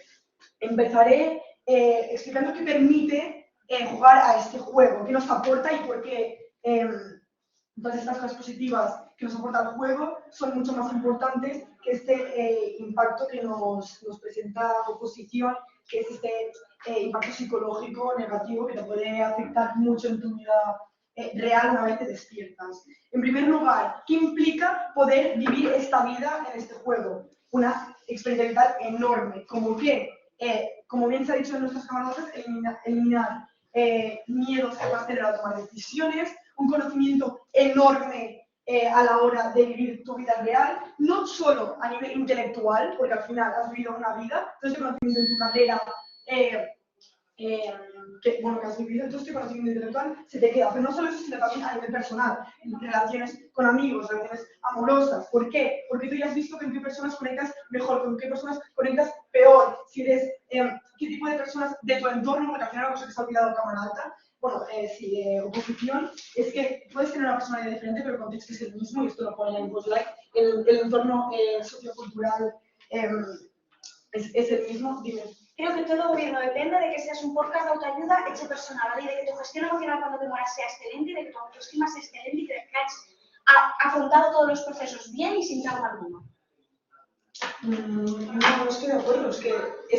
empezaré explicando qué permite jugar a este juego, qué nos aporta y por qué todas estas cosas positivas que nos aporta el juego son mucho más importantes que este impacto que nos presenta oposición, que es este impacto psicológico negativo que te puede afectar mucho en tu vida real una vez te despiertas. En primer lugar, ¿qué implica poder vivir esta vida en este juego? Una experiencia enorme, como que, como bien se ha dicho en nuestras camaradas, eliminar miedos que vas a tener a tomar decisiones, un conocimiento enorme a la hora de vivir tu vida real, no solo a nivel intelectual, porque al final has vivido una vida, todo este conocimiento en tu carrera que has vivido, todo este conocimiento intelectual se te queda, pero no solo eso, sino también a nivel personal, relaciones con amigos, relaciones amorosas. ¿Por qué? Porque tú ya has visto con qué personas conectas mejor, con qué personas conectas peor, si eres, qué tipo de personas de tu entorno, porque al final una cosa que se ha olvidado cámara alta, bueno, oposición, es que puedes tener una personalidad diferente, pero el contexto es el mismo, y esto lo ponen en Postlight, el entorno sociocultural es el mismo. Dime. Creo que todo gobierno depende de que seas un podcast de autoayuda hecho personal, ¿vale? Y de que tu gestión emocional cuando te mueras sea excelente, y de que tu autoestima sea excelente y que hayas afrontado todos los procesos bien y sin trauma alguno. No estoy de acuerdo, es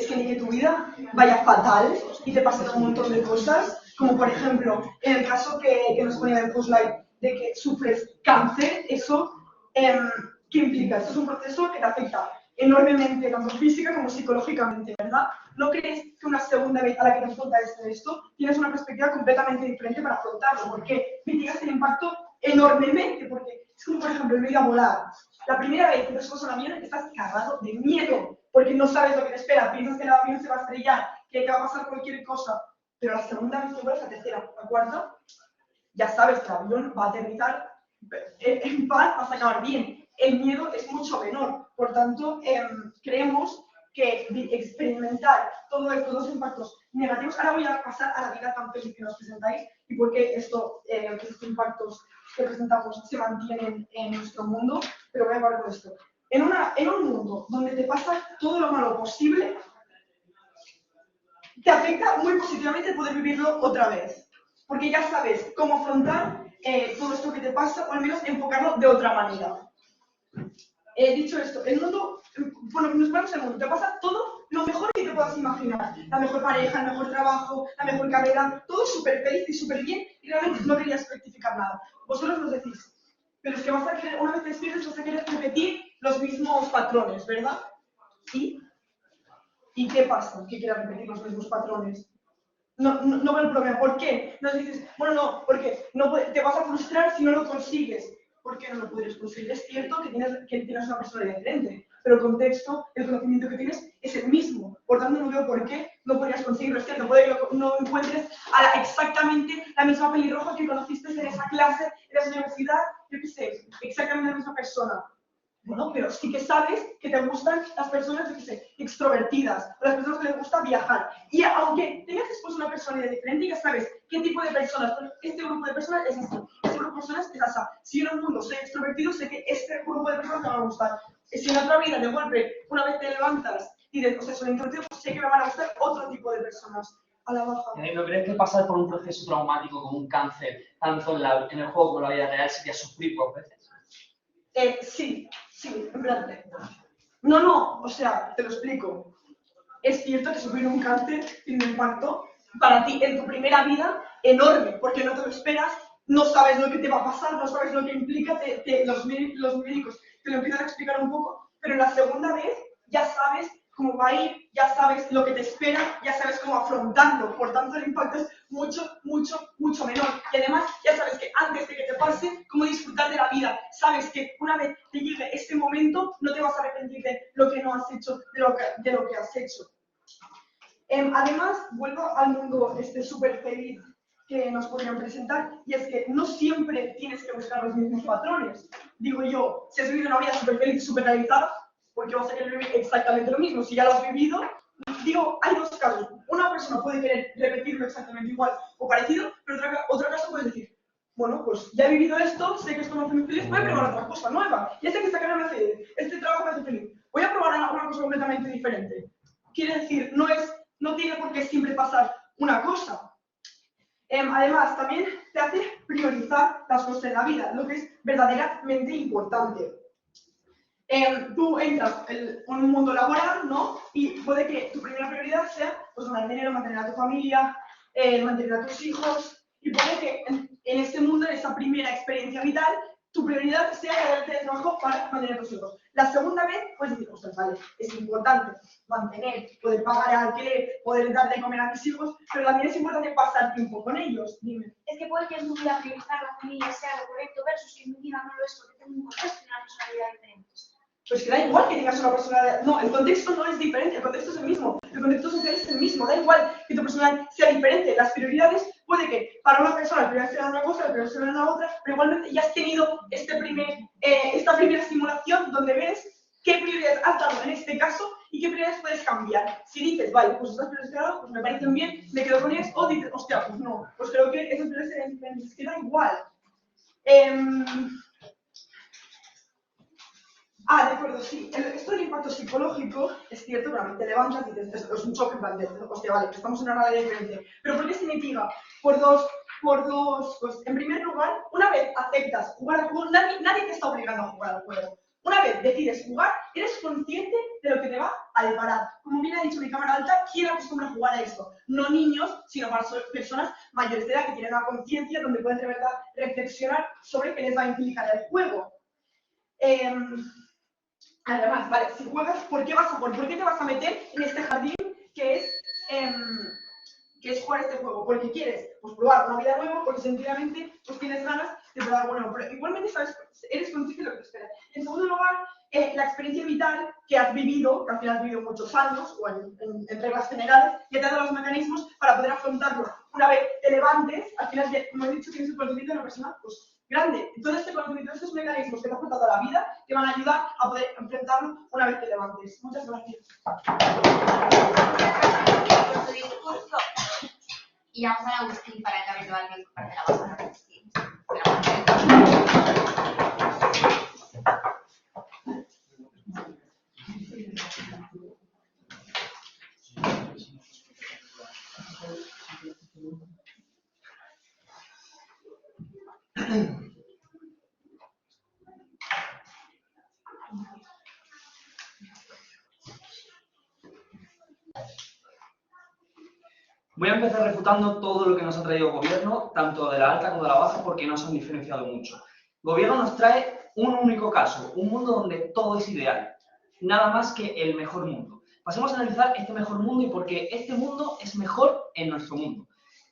que ni que tu vida vaya fatal y te pasen un montón de cosas, como por ejemplo, en el caso que nos ponía en Postlight de que sufres cáncer, eso, ¿qué implica? Esto es un proceso que te afecta enormemente, tanto física como psicológicamente, ¿verdad? ¿No crees que una segunda vez a la que te enfrentas esto, tienes una perspectiva completamente diferente para afrontarlo? Porque mitigas el impacto enormemente, porque es como, por ejemplo, el ir a volar. La primera vez que te subes a un avión estás cagado de miedo, porque no sabes lo que te espera, piensas que el avión se va a estrellar, que te va a pasar cualquier cosa, pero la segunda vez que vuelas, la tercera, la cuarta, ya sabes que el avión va a aterrizar en paz, vas a acabar bien. El miedo es mucho menor, por tanto, creemos que experimentar todos estos impactos negativos, ahora voy a pasar a la vida tan feliz que nos presentáis y por qué estos impactos que presentamos se mantienen en nuestro mundo, pero voy a acabar con esto. En un mundo donde te pasa todo lo malo posible, te afecta muy positivamente poder vivirlo otra vez, porque ya sabes cómo afrontar todo esto que te pasa, o al menos enfocarlo de otra manera. Dicho esto, el mundo, bueno, nos ponemos en el mundo, te pasa todo lo mejor que te puedas imaginar. La mejor pareja, el mejor trabajo, la mejor carrera, todo súper feliz y súper bien, y realmente no querías rectificar nada. Vosotros nos decís, pero es que vas a querer, una vez te despiertes, vas a querer repetir los mismos patrones, ¿verdad? ¿Y qué pasa? ¿Qué quieres repetir los mismos patrones? No veo el problema. ¿Por qué? Nos dices, bueno, no, porque no, te vas a frustrar si no lo consigues. ¿Por qué no lo podrías conseguir? Es cierto que tienes una personalidad diferente, pero el contexto, el conocimiento que tienes es el mismo. Por tanto, no veo por qué no podrías conseguirlo. Es cierto, puede que no encuentres exactamente la misma pelirroja que conociste en esa clase, en esa universidad, yo qué sé, exactamente la misma persona. Bueno, pero sí que sabes que te gustan las personas, yo qué sé, extrovertidas, o las personas que les gusta viajar. Y aunque tengas después una personalidad diferente, ya sabes qué tipo de personas, este grupo de personas es así, este grupo de personas es así. Si en un mundo soy extrovertido, sé que este grupo de personas me va a gustar. Si en otra vida, de golpe, una vez te levantas y dices, o sea, soy introvertido, pues sé que me van a gustar otro tipo de personas. A la baja. ¿No crees que pasar por un proceso traumático como un cáncer, tanto en el juego como en la vida real, sería sufrir por veces? Sí, en plan. No, o sea, te lo explico. Es cierto que sufrir un cáncer tiene un impacto para ti en tu primera vida enorme, porque no te lo esperas, no sabes lo que te va a pasar, no sabes lo que implica, los médicos te lo empiezan a explicar un poco, pero en la segunda vez ya sabes cómo va a ir, ya sabes lo que te espera, ya sabes cómo afrontarlo, por tanto el impacto es mucho menor. Y además ya sabes que antes de que te pase, cómo disfrutar de la vida. Sabes que una vez te llegue este momento, no te vas a arrepentir de lo que no has hecho, de lo que has hecho. Además, vuelvo al mundo súper feliz que nos podrían presentar, y es que no siempre tienes que buscar los mismos patrones. Digo yo, si has vivido una vida súper feliz y súper realizada, porque vas a querer vivir exactamente lo mismo. Si ya lo has vivido, digo, hay dos casos. Una persona puede querer repetirlo exactamente igual o parecido, pero otro caso puede decir, bueno, pues ya he vivido esto, sé que esto me hace muy feliz, voy a probar otra cosa nueva. Ya sé que esta carrera me hace feliz, este trabajo me hace feliz. Voy a probar una cosa completamente diferente. Quiere decir, no tiene por qué siempre pasar una cosa. Además, también te hace priorizar las cosas en la vida, lo que es verdaderamente importante. Tú entras en un mundo laboral, ¿no? Y puede que tu primera prioridad sea pues, ganar dinero, mantener a tu familia, mantener a tus hijos, y puede que en este mundo, en esa primera experiencia vital, tu prioridad sea ganarte de trabajo para mantener a tus hijos. La segunda vez, puedes decir, ostras, vale, es importante mantener, poder pagar el alquiler, poder dar de comer a mis hijos, pero también es importante pasar tiempo con ellos. Dime. Es que puede que en tu vida priorizar la familia sea lo correcto versus que en mi vida no lo es porque tengo un contexto y una personalidad diferentes. Pues que da igual que tengas una personalidad. No, el contexto no es diferente, el contexto es el mismo. El contexto social es el mismo. Da igual que tu personalidad sea diferente. Las prioridades, puede que para una persona la prioridad sea una cosa, la prioridad sea una otra, pero igualmente ya has tenido esta primera simulación donde ves qué prioridades has dado en este caso y qué prioridades puedes cambiar. Si dices, vale, pues estas prioridades que he dado, pues me parecen bien, me quedo con ellas, o dices, hostia, pues no, pues creo que esas prioridades serían diferentes. Es que da igual. De acuerdo, sí. Esto del impacto psicológico es cierto, pero te levantas y dices, es un choque en plan de, hostia, vale, que estamos en una realidad diferente. Pero ¿por qué se mitiga? Por dos, pues en primer lugar, una vez aceptas jugar al juego, nadie te está obligando a jugar al juego. Una vez decides jugar, eres consciente de lo que te va a deparar. Como bien ha dicho mi cámara alta, ¿quién acostumbra a jugar a esto? No niños, sino para personas mayores de edad que tienen una conciencia donde pueden de verdad reflexionar sobre qué les va a implicar el juego. Además, vale, si juegas, ¿por qué te vas a meter en este jardín que es jugar este juego? Porque quieres pues, probar una vida nueva, porque sencillamente pues, tienes ganas de probar algo nuevo. Pero igualmente sabes, eres consciente de lo que te espera. En segundo lugar, la experiencia vital que has vivido, que al final has vivido muchos años, o en reglas generales, ya te ha dado los mecanismos para poder afrontarlo. Una vez te levantes, al final, como he dicho, tienes el conocimiento de una persona pues, grande. Entonces, este conocimiento, estos mecanismos que te has aportado a la vida, te van a ayudar a poder enfrentarlo una vez te levantes. Muchas gracias. Por tu discurso. Y vamos a Agustín para que hable alguien para la base de Agustín. Voy a empezar refutando todo lo que nos ha traído el gobierno, tanto de la alta como de la baja, porque no se han diferenciado mucho. El gobierno nos trae un único caso, un mundo donde todo es ideal, nada más que el mejor mundo. Pasemos a analizar este mejor mundo y por qué este mundo es mejor en nuestro mundo.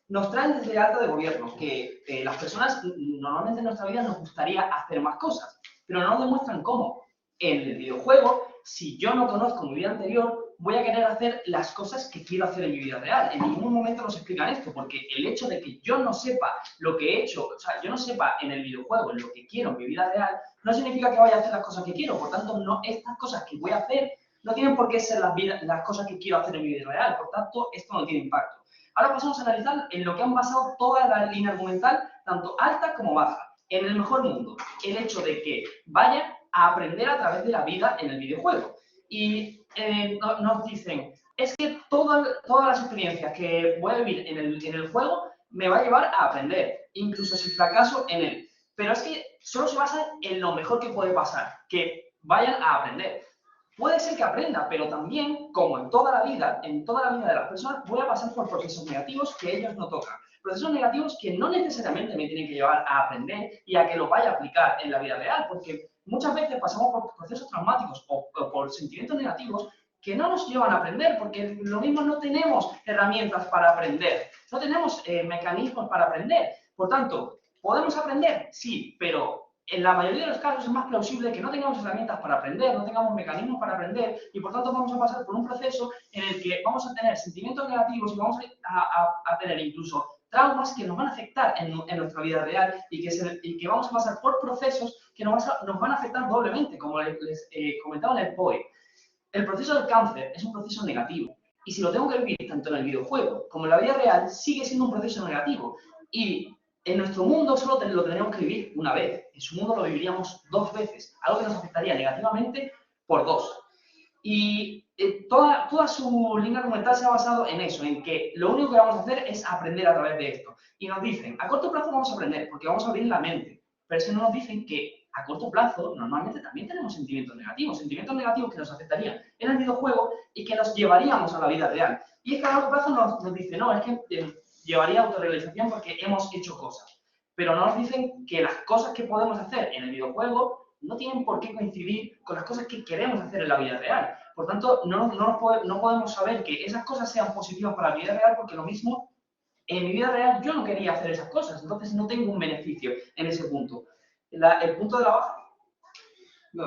Nos traen desde la alta de gobierno que las personas normalmente en nuestra vida nos gustaría hacer más cosas, pero no nos demuestran cómo. En el videojuego, si yo no conozco mi vida anterior, voy a querer hacer las cosas que quiero hacer en mi vida real. En ningún momento nos explican esto, porque el hecho de que yo no sepa lo que he hecho, o sea, yo no sepa en el videojuego lo que quiero en mi vida real, no significa que vaya a hacer las cosas que quiero. Por tanto, no, estas cosas que voy a hacer no tienen por qué ser las cosas que quiero hacer en mi vida real. Por tanto, esto no tiene impacto. Ahora pasamos a analizar en lo que han basado toda la línea argumental, tanto alta como baja. En el mejor mundo, el hecho de que vayan a aprender a través de la vida en el videojuego. Y nos dicen, es que todas las experiencias que voy a vivir en el juego me va a llevar a aprender, incluso si fracaso en él. Pero es que solo se basa en lo mejor que puede pasar, que vayan a aprender. Puede ser que aprenda, pero también, como en toda la vida de las personas, voy a pasar por procesos negativos que ellos no tocan. Procesos negativos que no necesariamente me tienen que llevar a aprender y a que lo vaya a aplicar en la vida real, porque muchas veces pasamos por procesos traumáticos o por sentimientos negativos que no nos llevan a aprender, porque lo mismo no tenemos herramientas para aprender, no tenemos mecanismos para aprender. Por tanto, ¿podemos aprender? Sí, pero en la mayoría de los casos es más plausible que no tengamos herramientas para aprender, no tengamos mecanismos para aprender y por tanto vamos a pasar por un proceso en el que vamos a tener sentimientos negativos y vamos a tener incluso traumas que nos van a afectar en nuestra vida real y que vamos a pasar por procesos que nos van a afectar doblemente, como les comentaba en el POE. El proceso del cáncer es un proceso negativo y si lo tengo que vivir tanto en el videojuego como en la vida real, sigue siendo un proceso negativo. Y en nuestro mundo solo lo tendríamos que vivir una vez, en su mundo lo viviríamos 2 veces, algo que nos afectaría negativamente por 2. Y toda su línea argumental se ha basado en eso, en que lo único que vamos a hacer es aprender a través de esto. Y nos dicen, a corto plazo vamos a aprender, porque vamos a abrir la mente. Pero es que no nos dicen que a corto plazo normalmente también tenemos sentimientos negativos que nos afectarían en el videojuego y que nos llevaríamos a la vida real. Y es que a largo plazo nos dicen, no, es que llevaría a autorrealización porque hemos hecho cosas. Pero no nos dicen que las cosas que podemos hacer en el videojuego no tienen por qué coincidir con las cosas que queremos hacer en la vida real. Por tanto, no podemos saber que esas cosas sean positivas para la vida real porque lo mismo, en mi vida real yo no quería hacer esas cosas, entonces no tengo un beneficio en ese punto. ¿El punto de la baja? No.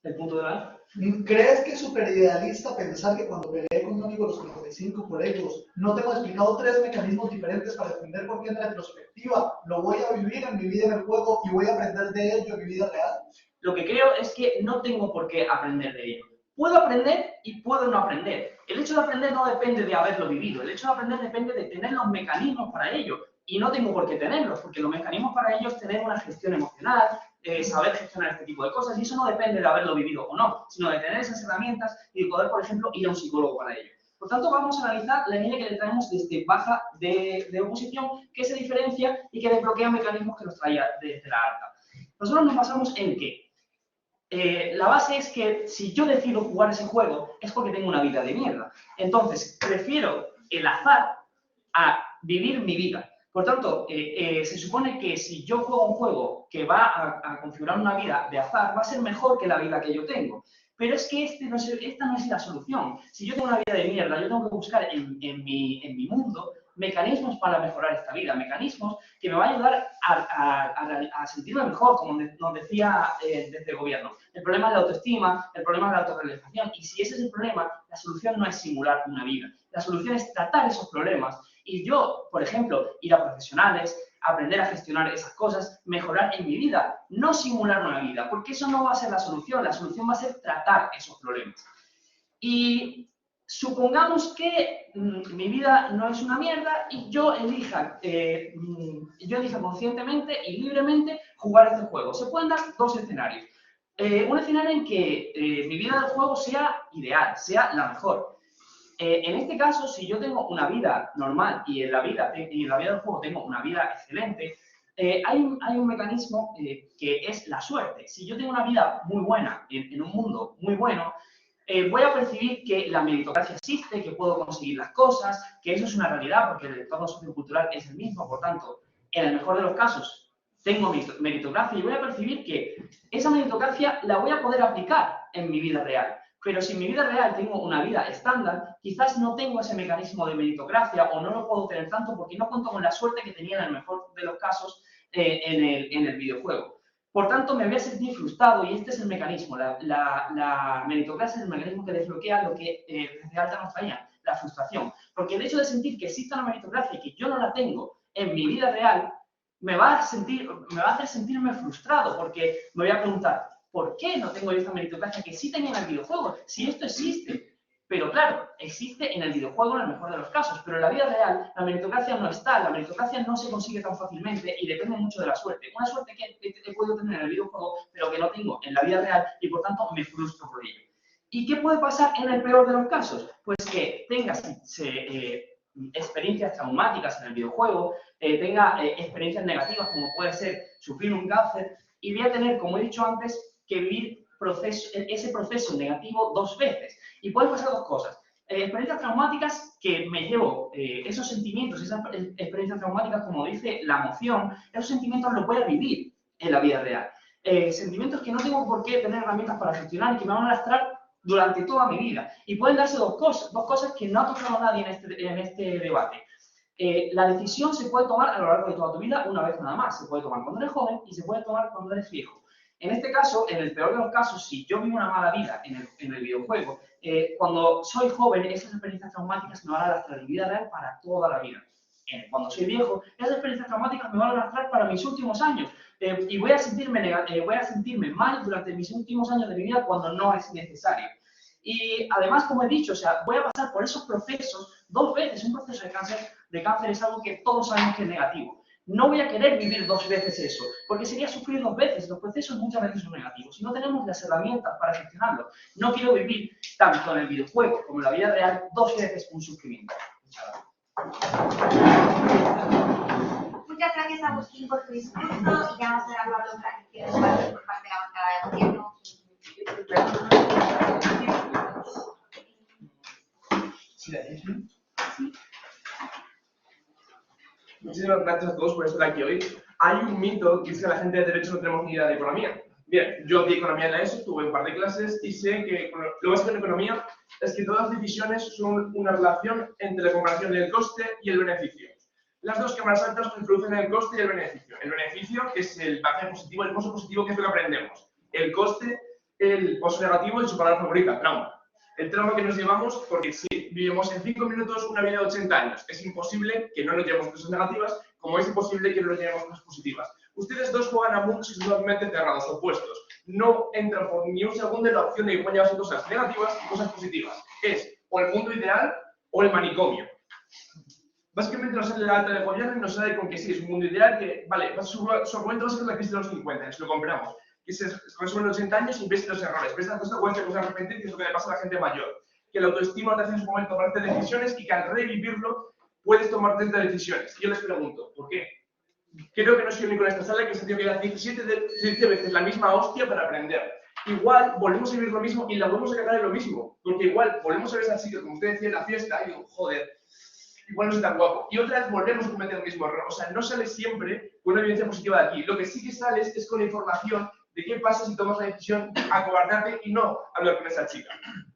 ¿El punto de la alta? ¿Crees que es superidealista pensar que cuando peleé con un amigo los 45 por ellos no tengo explicado 3 mecanismos diferentes para defender por qué en retrospectiva lo voy a vivir en mi vida en el juego y voy a aprender de ello en mi vida real? Lo que creo es que no tengo por qué aprender de ello. Puedo aprender y puedo no aprender. El hecho de aprender no depende de haberlo vivido. El hecho de aprender depende de tener los mecanismos para ello. Y no tengo por qué tenerlos, porque los mecanismos para ello es tener una gestión emocional, saber gestionar este tipo de cosas, y eso no depende de haberlo vivido o no, sino de tener esas herramientas y de poder, por ejemplo, ir a un psicólogo para ello. Por tanto, vamos a analizar la línea que le traemos desde baja de oposición, que se diferencia y que desbloquea mecanismos que nos traía desde la alta. Nosotros nos basamos en que la base es que si yo decido jugar ese juego es porque tengo una vida de mierda. Entonces, prefiero el azar a vivir mi vida. Por tanto, se supone que si yo juego un juego que va a configurar una vida de azar, va a ser mejor que la vida que yo tengo. Pero es que esta no es la solución. Si yo tengo una vida de mierda, yo tengo que buscar en mi mundo mecanismos para mejorar esta vida, mecanismos que me van a ayudar a sentirme mejor, como nos decía desde el gobierno. El problema es la autoestima, el problema es la autorrealización, y si ese es el problema, la solución no es simular una vida. La solución es tratar esos problemas. Y yo, por ejemplo, ir a profesionales, aprender a gestionar esas cosas, mejorar en mi vida, no simular una vida, porque eso no va a ser la solución va a ser tratar esos problemas. Y supongamos que mi vida no es una mierda y yo elija conscientemente y libremente jugar este juego. Se pueden dar dos escenarios. Un escenario en que mi vida del juego sea ideal, sea la mejor. En este caso, si yo tengo una vida normal y en la vida del juego tengo una vida excelente, hay un mecanismo que es la suerte. Si yo tengo una vida muy buena en un mundo muy bueno, voy a percibir que la meritocracia existe, que puedo conseguir las cosas, que eso es una realidad porque el entorno sociocultural es el mismo. Por tanto, en el mejor de los casos, tengo meritocracia y voy a percibir que esa meritocracia la voy a poder aplicar en mi vida real. Pero si en mi vida real tengo una vida estándar, quizás no tengo ese mecanismo de meritocracia o no lo puedo tener tanto porque no cuento con la suerte que tenía en el mejor de los casos en el videojuego. Por tanto, me voy a sentir frustrado y este es el mecanismo. La meritocracia es el mecanismo que desbloquea lo que desde alta nos traía, la frustración. Porque el hecho de sentir que exista una meritocracia y que yo no la tengo en mi vida real, me va a hacer sentirme frustrado porque me voy a preguntar, ¿por qué no tengo esta meritocracia que sí tenía en el videojuego? Si esto existe. Pero claro, existe en el videojuego en el mejor de los casos, pero en la vida real la meritocracia no está, la meritocracia no se consigue tan fácilmente y depende mucho de la suerte. Una suerte que he podido tener en el videojuego, pero que no tengo en la vida real y por tanto me frustro por ello. ¿Y qué puede pasar en el peor de los casos? Pues que tengas experiencias traumáticas en el videojuego, tenga experiencias negativas como puede ser sufrir un cáncer y voy a tener, como he dicho antes, que vivir ese proceso negativo 2 veces. Y pueden pasar 2 cosas. Experiencias traumáticas que me llevo esos sentimientos, esas experiencias traumáticas, como dice la moción, esos sentimientos los voy a vivir en la vida real. Sentimientos que no tengo por qué tener herramientas para gestionar y que me van a arrastrar durante toda mi vida. Y pueden darse 2 cosas que no ha tocado nadie en este debate. La decisión se puede tomar a lo largo de toda tu vida una vez nada más. Se puede tomar cuando eres joven y se puede tomar cuando eres viejo. En este caso, en el peor de los casos, si yo vivo una mala vida en el videojuego, cuando soy joven, esas experiencias traumáticas me van a arrastrar en mi vida real para toda la vida. Cuando soy viejo, esas experiencias traumáticas me van a arrastrar para mis últimos años y voy a sentirme mal durante mis últimos años de mi vida cuando no es necesario. Y además, como he dicho, o sea, voy a pasar por esos procesos 2 veces. Un proceso de cáncer es algo que todos sabemos que es negativo. No voy a querer vivir 2 veces eso, porque sería sufrir 2 veces. Los procesos muchas veces son negativos y no tenemos las herramientas para gestionarlo. No quiero vivir tanto en el videojuego como en la vida real 2 veces un sufrimiento. Muchas gracias, Agustín, por tu discurso y ya vamos a dar a Pablo para que quede por parte de la bancada de gobierno. Muchísimas gracias a todos por estar aquí hoy. Hay un mito que es que la gente de derecho no tenemos ni idea de economía. Bien, yo di economía en la ESO, tuve un par de clases y sé que lo básico en economía es que todas las decisiones son una relación entre la comparación del coste y el beneficio. Las 2 cámaras altas introducen el coste y el beneficio. El beneficio, que es el bagaje positivo, el pozo positivo, que es lo que aprendemos. El coste, el pozo negativo y su palabra favorita, trauma. El trauma que nos llevamos, porque si vivimos en 5 minutos una vida de 80 años, es imposible que no nos llevemos cosas negativas, como es imposible que no nos llevemos cosas positivas. Ustedes 2 juegan a mundos totalmente cerrados, opuestos. No entran por ni un segundo en la opción de que pueden llevarse cosas negativas y cosas positivas. Es o el mundo ideal o el manicomio. Básicamente nos sale la alta de gobierno y nos sale con que sí, es un mundo ideal, que, vale, su argumento va a ser la crisis de los 50, si lo compramos. Que se resuelven 80 años y ves los errores. Ves las cosas buenas que puedes arrepentir, que es lo que le pasa a la gente mayor. Que la autoestima te hace en su momento para hacer decisiones y que al revivirlo puedes tomar 30 decisiones. Y yo les pregunto, ¿por qué? Creo que no soy el único en esta sala que se tiene que dar 17 veces la misma hostia para aprender. Igual volvemos a vivir lo mismo y la volvemos a cagar en lo mismo. Porque igual volvemos a ver al sitio, como usted decía, en la fiesta, y digo, joder, igual no soy tan guapo. Y otra vez volvemos a cometer el mismo error. O sea, no sale siempre con una evidencia positiva de aquí. Lo que sí que sales es con la información de qué pasa si tomas la decisión de acobardarte y no hablar con esa chica.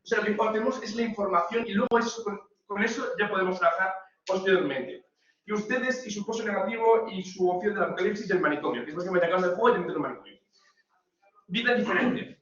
O sea, lo que tenemos es la información y luego eso, con eso ya podemos trabajar posteriormente. Y ustedes y su pozo negativo y su opción del apocalipsis y el manicomio, que es básicamente acabar del juego y te meten en el manicomio. Vida diferente.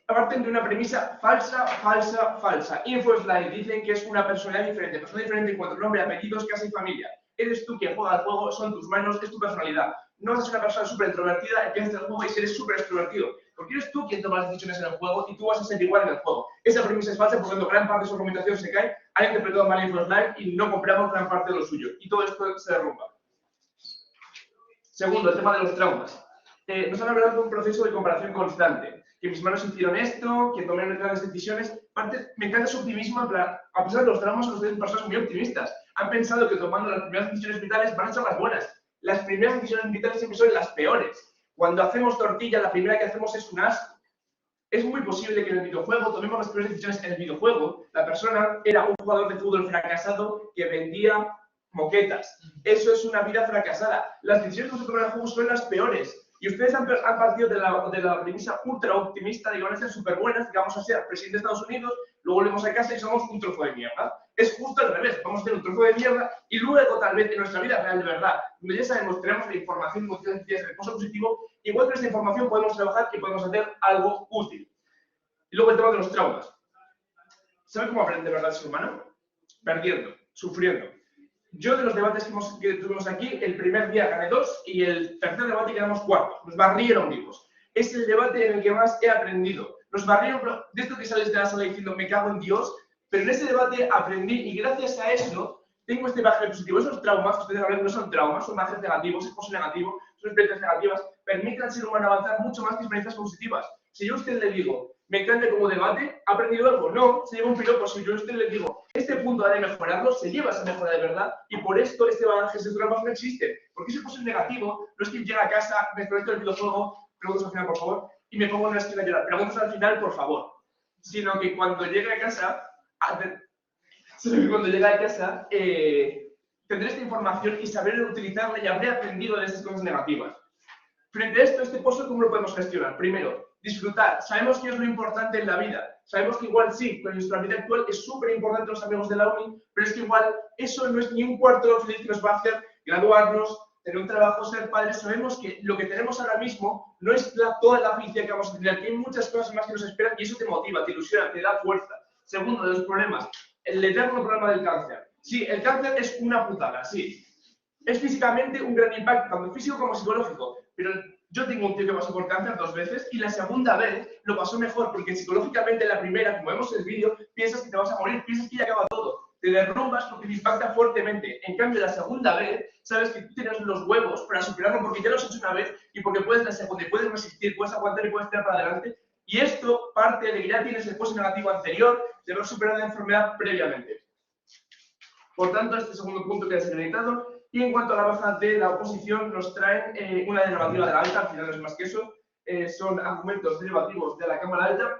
Parten de una premisa falsa, falsa, falsa. InfoSlide dicen que es una personalidad diferente. Personalidad diferente en cuanto a nombre, apellidos, casa y familia. Eres tú quien juega al juego, son tus manos, es tu personalidad. No eres una persona súper introvertida, empiezas el juego y eres súper extrovertido. Porque eres tú quien toma las decisiones en el juego y tú vas a ser igual en el juego. Esa premisa es falsa, por lo tanto, gran parte de su argumentación se cae. Han interpretado mal InfoSlide y no compramos gran parte de lo suyo. Y todo esto se derrumba. Segundo, el tema de los traumas. Nos han hablado de un proceso de comparación constante. Que mis manos hicieron esto, que tomé grandes decisiones. Me encanta su optimismo, a pesar de los traumas, ustedes son personas muy optimistas. Han pensado que tomando las primeras decisiones vitales van a ser las buenas. Las primeras decisiones vitales siempre son las peores. Cuando hacemos tortilla, la primera que hacemos es un asco. Es muy posible que en el videojuego tomemos las primeras decisiones en el videojuego. La persona era un jugador de fútbol fracasado que vendía moquetas. Eso es una vida fracasada. Las decisiones que se toman en el juego son las peores. Y ustedes han partido de la premisa ultra optimista de que van a ser súper buenas, que vamos a ser presidente de Estados Unidos, luego volvemos a casa y somos un trozo de mierda. Es justo al revés, vamos a ser un trozo de mierda y luego tal vez en nuestra vida real de verdad, donde ya sabemos, tenemos la información, noticias, el pozo positivo, igual con esta información podemos trabajar y podemos hacer algo útil. Y luego el tema de los traumas. ¿Sabe cómo aprende de verdad el ser humano? Perdiendo, sufriendo. Yo de los debates que tuvimos aquí, el primer día gané 2 y el tercer debate quedamos 4. Nos barrieron vivos. Es el debate en el que más he aprendido. Nos barrieron, de esto que sales de la sala diciendo me cago en Dios, pero en ese debate aprendí y gracias a eso tengo este bagaje positivo. Esos traumas, ustedes hablan, no son traumas, son bagajes negativos, es pozo negativo, son experiencias negativas, permiten al ser humano avanzar mucho más que experiencias positivas. Si yo a usted le digo, me encanta como debate, ¿ha aprendido algo? No, se lleva un piropo. Si yo a usted le digo, este punto ha de mejorarlo, se lleva esa mejora de verdad y por esto este bagaje de traumas no existe. Porque ese pozo negativo no es que llega a casa, me conecto el videojuego, preguntas al final, por favor, y me pongo en una esquina a llorar. Preguntas al final, por favor. Sino que cuando llegue a casa, tendré esta información y sabré utilizarla y habré aprendido de esas cosas negativas. Frente a esto, este pozo, ¿cómo lo podemos gestionar? Primero, disfrutar. Sabemos que es lo importante en la vida. Sabemos que igual sí, con nuestra vida actual es súper importante los amigos de la uni, pero es que igual eso no es ni un cuarto de lo feliz que nos va a hacer graduarnos, tener un trabajo, ser padres. Sabemos que lo que tenemos ahora mismo no es toda la felicidad que vamos a tener, que hay muchas cosas más que nos esperan y eso te motiva, te ilusiona, te da fuerza. Segundo, de los problemas, el eterno problema del cáncer. Sí, el cáncer es una putada, sí. Es físicamente un gran impacto, tanto físico como psicológico, pero yo tengo un tío que pasó por cáncer 2 veces y la segunda vez lo pasó mejor porque psicológicamente la primera, como vemos en el vídeo, piensas que te vas a morir, piensas que ya acaba todo. Te derrumbas porque te impacta fuertemente. En cambio, la segunda vez, sabes que tú tienes los huevos para superarlo porque ya lo has hecho una vez y porque puedes la segunda, puedes resistir, puedes aguantar y puedes tirar para adelante. Y esto parte de que ya tienes el pozo negativo anterior de haber superado la enfermedad previamente. Por tanto, este segundo punto queda desacreditado. Y en cuanto a la baja de la oposición, nos traen una derivativa de la alta, al final no es más que eso. Son argumentos derivativos de la Cámara Alta.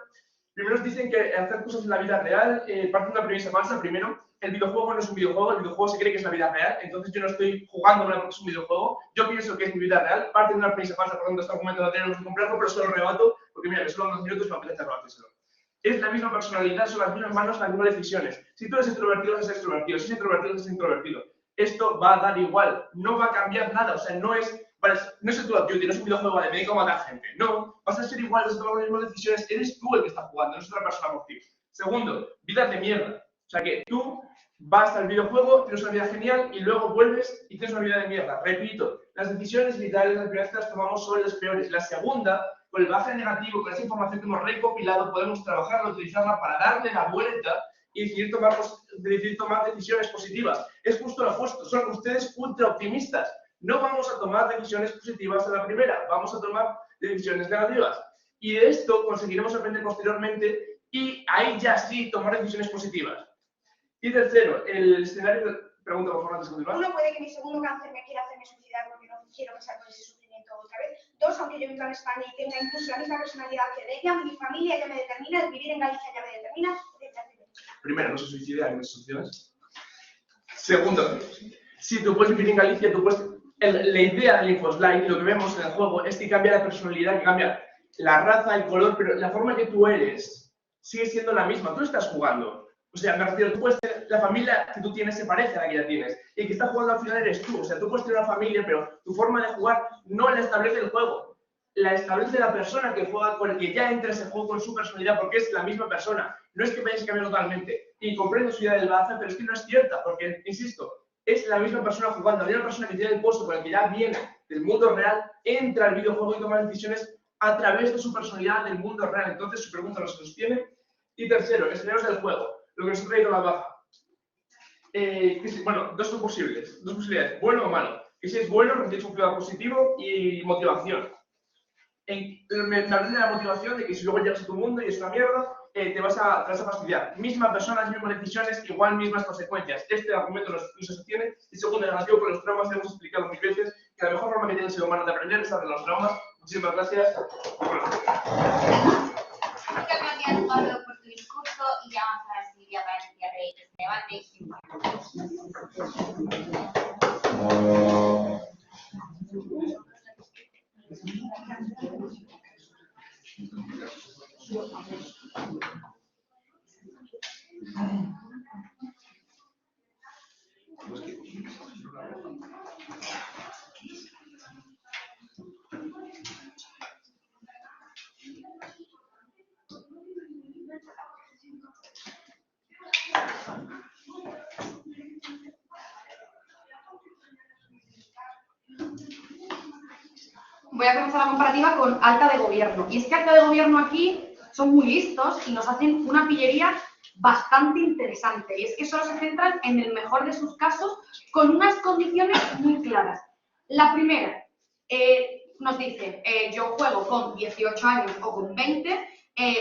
Primero nos dicen que hacer cosas en la vida real parte de una premisa falsa. Primero, el videojuego no es un videojuego, el videojuego se cree que es la vida real, entonces yo no estoy jugando porque es un videojuego, yo pienso que es mi vida real, parte de una premisa falsa, por lo tanto este argumento no tenemos que comprarlo, pero solo rebato, porque mira, que solo en 2 minutos me apetece rebatírselo. Es la misma personalidad, son las mismas manos, las mismas decisiones. Si tú eres extrovertido, eres extrovertido, si eres introvertido, eres introvertido. Esto va a dar igual, no va a cambiar nada, o sea, no es, vale, no es el Call of Duty, no es un videojuego, vale, me dedico a matar gente. No, vas a ser igual, vas a tomar las mismas decisiones, eres tú el que está jugando, no es otra persona por ti. Segundo, vidas de mierda. O sea que tú vas al videojuego, tienes una vida genial y luego vuelves y tienes una vida de mierda. Repito, las decisiones vitales, las primeras que las tomamos son las peores. La segunda, con el bagaje negativo, con esa información que hemos recopilado, podemos trabajarla, utilizarla para darle la vuelta y decidir tomar decisiones positivas. Es justo lo opuesto, son ustedes ultra optimistas. No vamos a tomar decisiones positivas a la primera, vamos a tomar decisiones negativas. Y de esto conseguiremos aprender posteriormente y ahí ya sí tomar decisiones positivas. Y tercero, el escenario... Pregunta, por favor, antes de continuar. 1, puede que mi segundo cáncer me quiera hacerme suicidar porque no quiero pasar por ese sufrimiento otra vez. 2, aunque yo viva en España y tenga incluso la misma personalidad que de ella, mi familia ya me determina, el vivir en Galicia ya me determina, etc. Primero, no se suicide, hay muchas opciones. Segundo, si tú puedes vivir en Galicia, tú puedes... La idea del Infoslide, lo que vemos en el juego, es que cambia la personalidad, que cambia la raza, el color, pero la forma que tú eres sigue siendo la misma. Tú estás jugando. O sea, me refiero, tú puedes tener, la familia que tú tienes se parece a la que ya tienes. Y el que está jugando al final eres tú. O sea, tú puedes tener una familia, pero tu forma de jugar no la establece el juego. La establece la persona que juega, con el que ya entra ese juego con su personalidad, porque es la misma persona. No es que vayáis a cambiar totalmente. Y comprendo su idea del balance, pero es que no es cierta, porque, insisto, es la misma persona jugando. Hay una persona que tiene el pozo con el que ya viene del mundo real, entra al videojuego y toma decisiones a través de su personalidad del mundo real. Entonces, su pregunta no se sostiene. Y tercero, escenarios del juego. Lo que nos ha traído la baja. Bueno, dos posibilidades, bueno o malo. Que si es bueno, recibes un feedback positivo y motivación. Me hablé de la motivación de que si luego llegas a tu mundo y es una mierda, te vas a fastidiar. Misma persona, las mismas decisiones, igual mismas consecuencias. Este argumento no se sostiene. Y segundo, negativo, con los traumas hemos explicado mil veces que la mejor forma que tiene el ser humano de aprender es hacer los traumas. Muchísimas gracias. Muchas gracias, Pablo, por tu discurso y ya vamos a la Silvia para el cierre de este debate. Voy a comenzar la comparativa con alta de gobierno. Y es que alta de gobierno aquí son muy listos y nos hacen una pillería bastante interesante. Y es que solo se centran en el mejor de sus casos con unas condiciones muy claras. La primera, nos dice, yo juego con 18 años o con 20,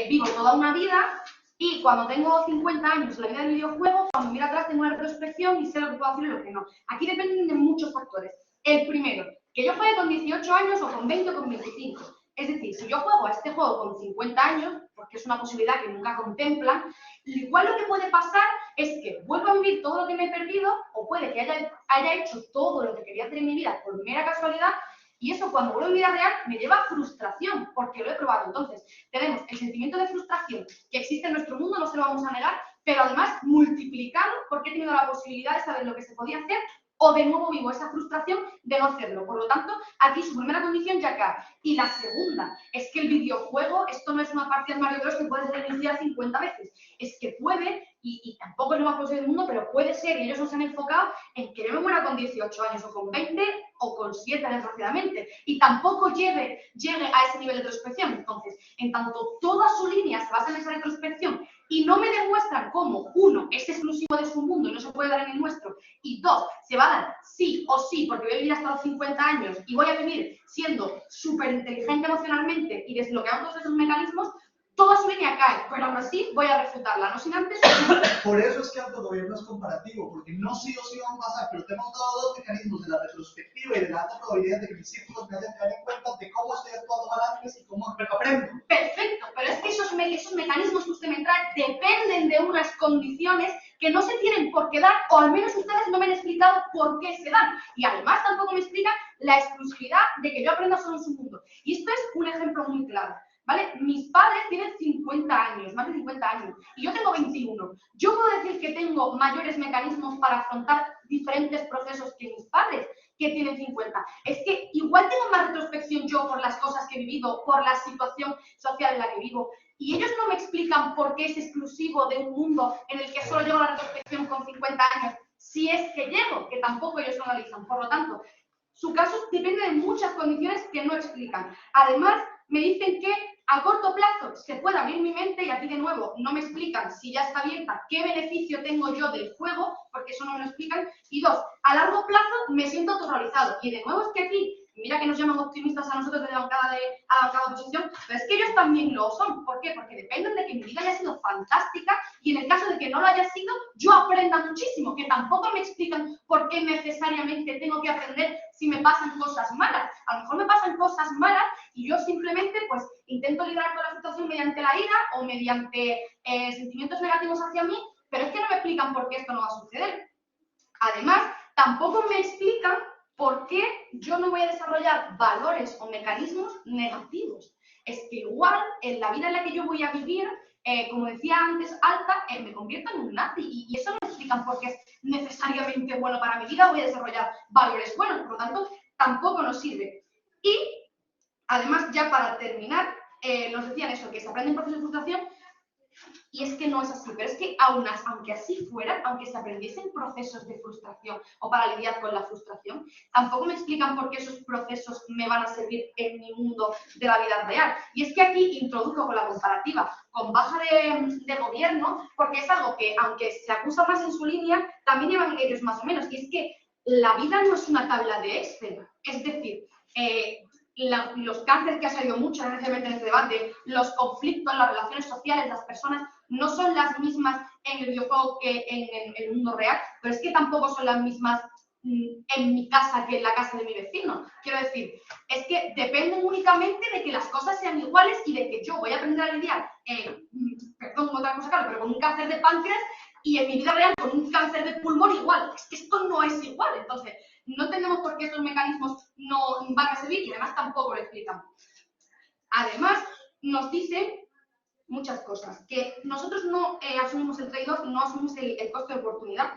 vivo toda una vida y cuando tengo 50 años en la vida del videojuego, cuando miro atrás tengo una retrospección y sé lo que puedo hacer y lo que no. Aquí dependen de muchos factores. El primero, que yo juegue con 18 años o con 20 o con 25. Es decir, si yo juego a este juego con 50 años, porque es una posibilidad que nunca contemplan, igual lo que puede pasar es que vuelvo a vivir todo lo que me he perdido, o puede que haya hecho todo lo que quería hacer en mi vida por mera casualidad, y eso cuando vuelvo a vida real me lleva a frustración, porque lo he probado. Entonces, tenemos el sentimiento de frustración que existe en nuestro mundo, no se lo vamos a negar, pero además multiplicado porque he tenido la posibilidad de saber lo que se podía hacer, o de nuevo vivo esa frustración de no hacerlo. Por lo tanto, aquí su primera condición ya cae. Y la segunda es que el videojuego, esto no es una partida de Mario Bros que puedes reiniciar 50 veces. Es que puede, y tampoco es lo más posible del mundo, pero puede ser, y ellos nos han enfocado en que yo me muera con 18 años, o con 20, o con 7, desgraciadamente. Y tampoco llegue a ese nivel de retrospección. Entonces, en tanto toda su línea se basa en esa retrospección, y no me demuestran cómo, uno, es exclusivo de su mundo y no se puede dar en el nuestro, y dos, se va a dar sí o sí, porque voy a vivir hasta los 50 años y voy a vivir siendo súper inteligente emocionalmente y desbloqueando todos esos mecanismos, toda su línea cae, pero aún así voy a refutarla, no sin antes... Por eso es que autogobierno es comparativo, porque no sí o sí van a pasar, pero te hemos dado dos mecanismos de la retrospectiva y de la alta probabilidad de que mis círculos me hayan caído en cuenta de cómo estoy actuando mal antes y cómo aprendo. Perfecto, pero es que esos mecanismos que usted me trae dependen de unas condiciones que no se tienen por qué dar, o al menos ustedes no me han explicado por qué se dan. Y además tampoco me explican la exclusividad de que yo aprenda solo en su mundo. Y esto es un ejemplo muy claro. ¿Vale? Mis padres tienen 50 años, más de 50 años, y yo tengo 21. ¿Yo puedo decir que tengo mayores mecanismos para afrontar diferentes procesos que mis padres, que tienen 50? Es que igual tengo más retrospección yo por las cosas que he vivido, por la situación social en la que vivo, y ellos no me explican por qué es exclusivo de un mundo en el que solo llego a la retrospección con 50 años, si es que llego, que tampoco ellos lo analizan. Por lo tanto, su caso depende de muchas condiciones que no explican. Además, me dicen que a corto plazo se puede abrir mi mente, y aquí de nuevo no me explican si ya está abierta qué beneficio tengo yo del juego, porque eso no me lo explican. Y dos, a largo plazo me siento autorrealizado. Y de nuevo es que aquí, mira que nos llaman optimistas a nosotros de la bancada a la bancada de oposición, pero es que ellos también lo son. ¿Por qué? Porque dependen de que mi vida haya sido fantástica, y en el caso de que no lo haya sido, yo aprenda muchísimo, que tampoco me explican por qué necesariamente tengo que aprender si me pasan cosas malas. A lo mejor me pasan cosas malas y yo simplemente pues intento lidiar con la situación mediante la ira o mediante sentimientos negativos hacia mí, pero es que no me explican por qué esto no va a suceder. Además, tampoco me explican por qué yo no voy a desarrollar valores o mecanismos negativos. Es que igual en la vida en la que yo voy a vivir, como decía antes Alta, me convierto en un nazi y eso no me explican por qué es necesariamente bueno para mi vida, voy a desarrollar valores buenos, por lo tanto, tampoco nos sirve. Y además, ya para terminar, nos decían eso, que se aprende en procesos de frustración, y es que no es así, pero es que aunque así fuera, aunque se aprendiesen procesos de frustración o para lidiar con la frustración, tampoco me explican por qué esos procesos me van a servir en mi mundo de la vida real. Y es que aquí introduzco con la comparativa con baja de gobierno, porque es algo que, aunque se acusa más en su línea, también llevan ellos más o menos, y es que la vida no es una tabla de Excel, es decir, los cánceres que ha salido mucho recientemente en este debate, los conflictos, las relaciones sociales, las personas, no son las mismas en el videojuego que en el mundo real, pero es que tampoco son las mismas en mi casa que en la casa de mi vecino. Quiero decir, es que dependen únicamente de que las cosas sean iguales y de que yo voy a aprender a lidiar, perdón, otra cosa claro, pero con un cáncer de páncreas y en mi vida real con un cáncer de pulmón igual. Es que esto no es igual, entonces no entendemos por qué estos mecanismos no van a servir y además tampoco lo explican. Además, nos dicen muchas cosas, que nosotros no asumimos el trade-off, no asumimos el coste de oportunidad.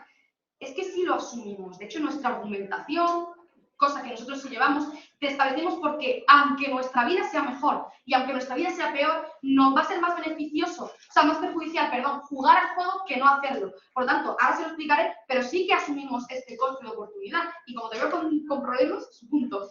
Es que sí lo asumimos. De hecho, nuestra argumentación, cosa que nosotros sí llevamos, te establecemos porque aunque nuestra vida sea mejor y aunque nuestra vida sea peor, nos va a ser más beneficioso, o sea, más perjudicial, perdón, jugar al juego que no hacerlo. Por lo tanto, ahora se lo explicaré, pero sí que asumimos este coste de oportunidad. Y como te veo con problemas, punto.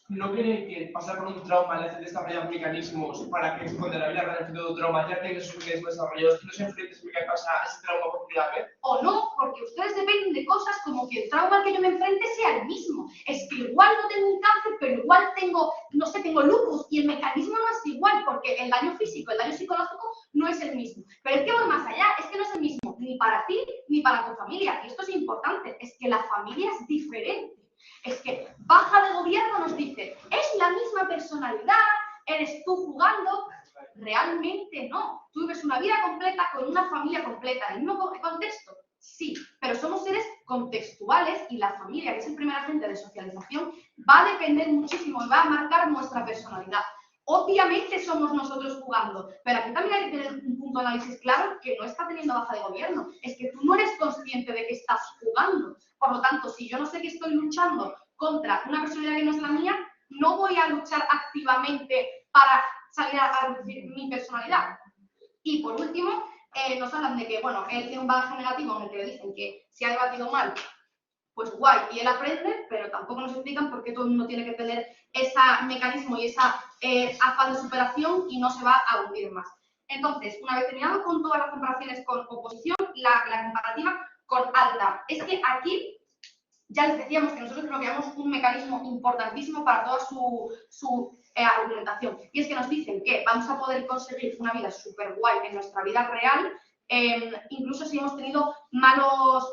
¿No cree que pasar por un trauma le hace desarrollar mecanismos para que cuando la vida real de un trauma ya tenga esos mecanismos desarrollados y no se enfrente a ese trauma por primera vez? O no, porque ustedes dependen de cosas como que el trauma al que yo me enfrente sea el mismo. Es que igual no tengo un cáncer, pero igual tengo, no sé, tengo lupus y el mecanismo no es igual porque el daño físico, el daño psicológico no es el mismo. Pero es que voy más allá, es que no es el mismo ni para ti ni para tu familia. Y esto es importante, es que la familia es diferente. Es que baja de gobierno nos dice, es la misma personalidad, eres tú jugando. Realmente no. Tú vives una vida completa con una familia completa. ¿En el mismo contexto? Sí, pero somos seres contextuales y la familia, que es el primer agente de socialización, va a depender muchísimo y va a marcar nuestra personalidad. Obviamente somos nosotros jugando, pero aquí también hay que tener un punto de análisis claro que no está teniendo baja de gobierno. Es que tú no eres consciente de que estás jugando. Por lo tanto, si yo no sé que estoy luchando contra una personalidad que no es la mía, no voy a luchar activamente para salir a reducir mi personalidad. Y por último, nos hablan de que, bueno, él tiene un bagaje negativo en el que le dicen que si ha debatido mal, pues guay, y él aprende, pero tampoco nos explican por qué todo el mundo tiene que tener ese mecanismo y esa afán de superación y no se va a hundir más. Entonces, una vez terminado con todas las comparaciones con oposición, la comparativa con Alta. Es que aquí ya les decíamos que nosotros bloqueamos un mecanismo importantísimo para toda su argumentación. Y es que nos dicen que vamos a poder conseguir una vida súper guay en nuestra vida real, incluso si hemos tenido malas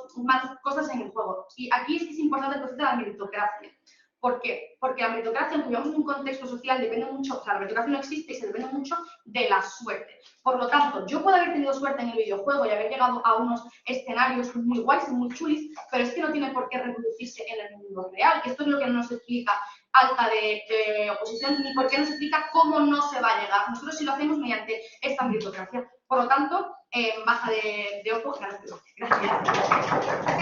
cosas en el juego. Y aquí es que es importante el concepto de la meritocracia. ¿Por qué? Porque la meritocracia, aunque vivamos en un contexto social, depende mucho, o sea, la meritocracia no existe y se depende mucho de la suerte. Por lo tanto, yo puedo haber tenido suerte en el videojuego y haber llegado a unos escenarios muy guays y muy chulis, pero es que no tiene por qué reproducirse en el mundo real, que esto es lo que no nos explica Alta de oposición, ni por qué nos explica cómo no se va a llegar. Nosotros sí lo hacemos mediante esta meritocracia. Por lo tanto, baja de ojo, gracias.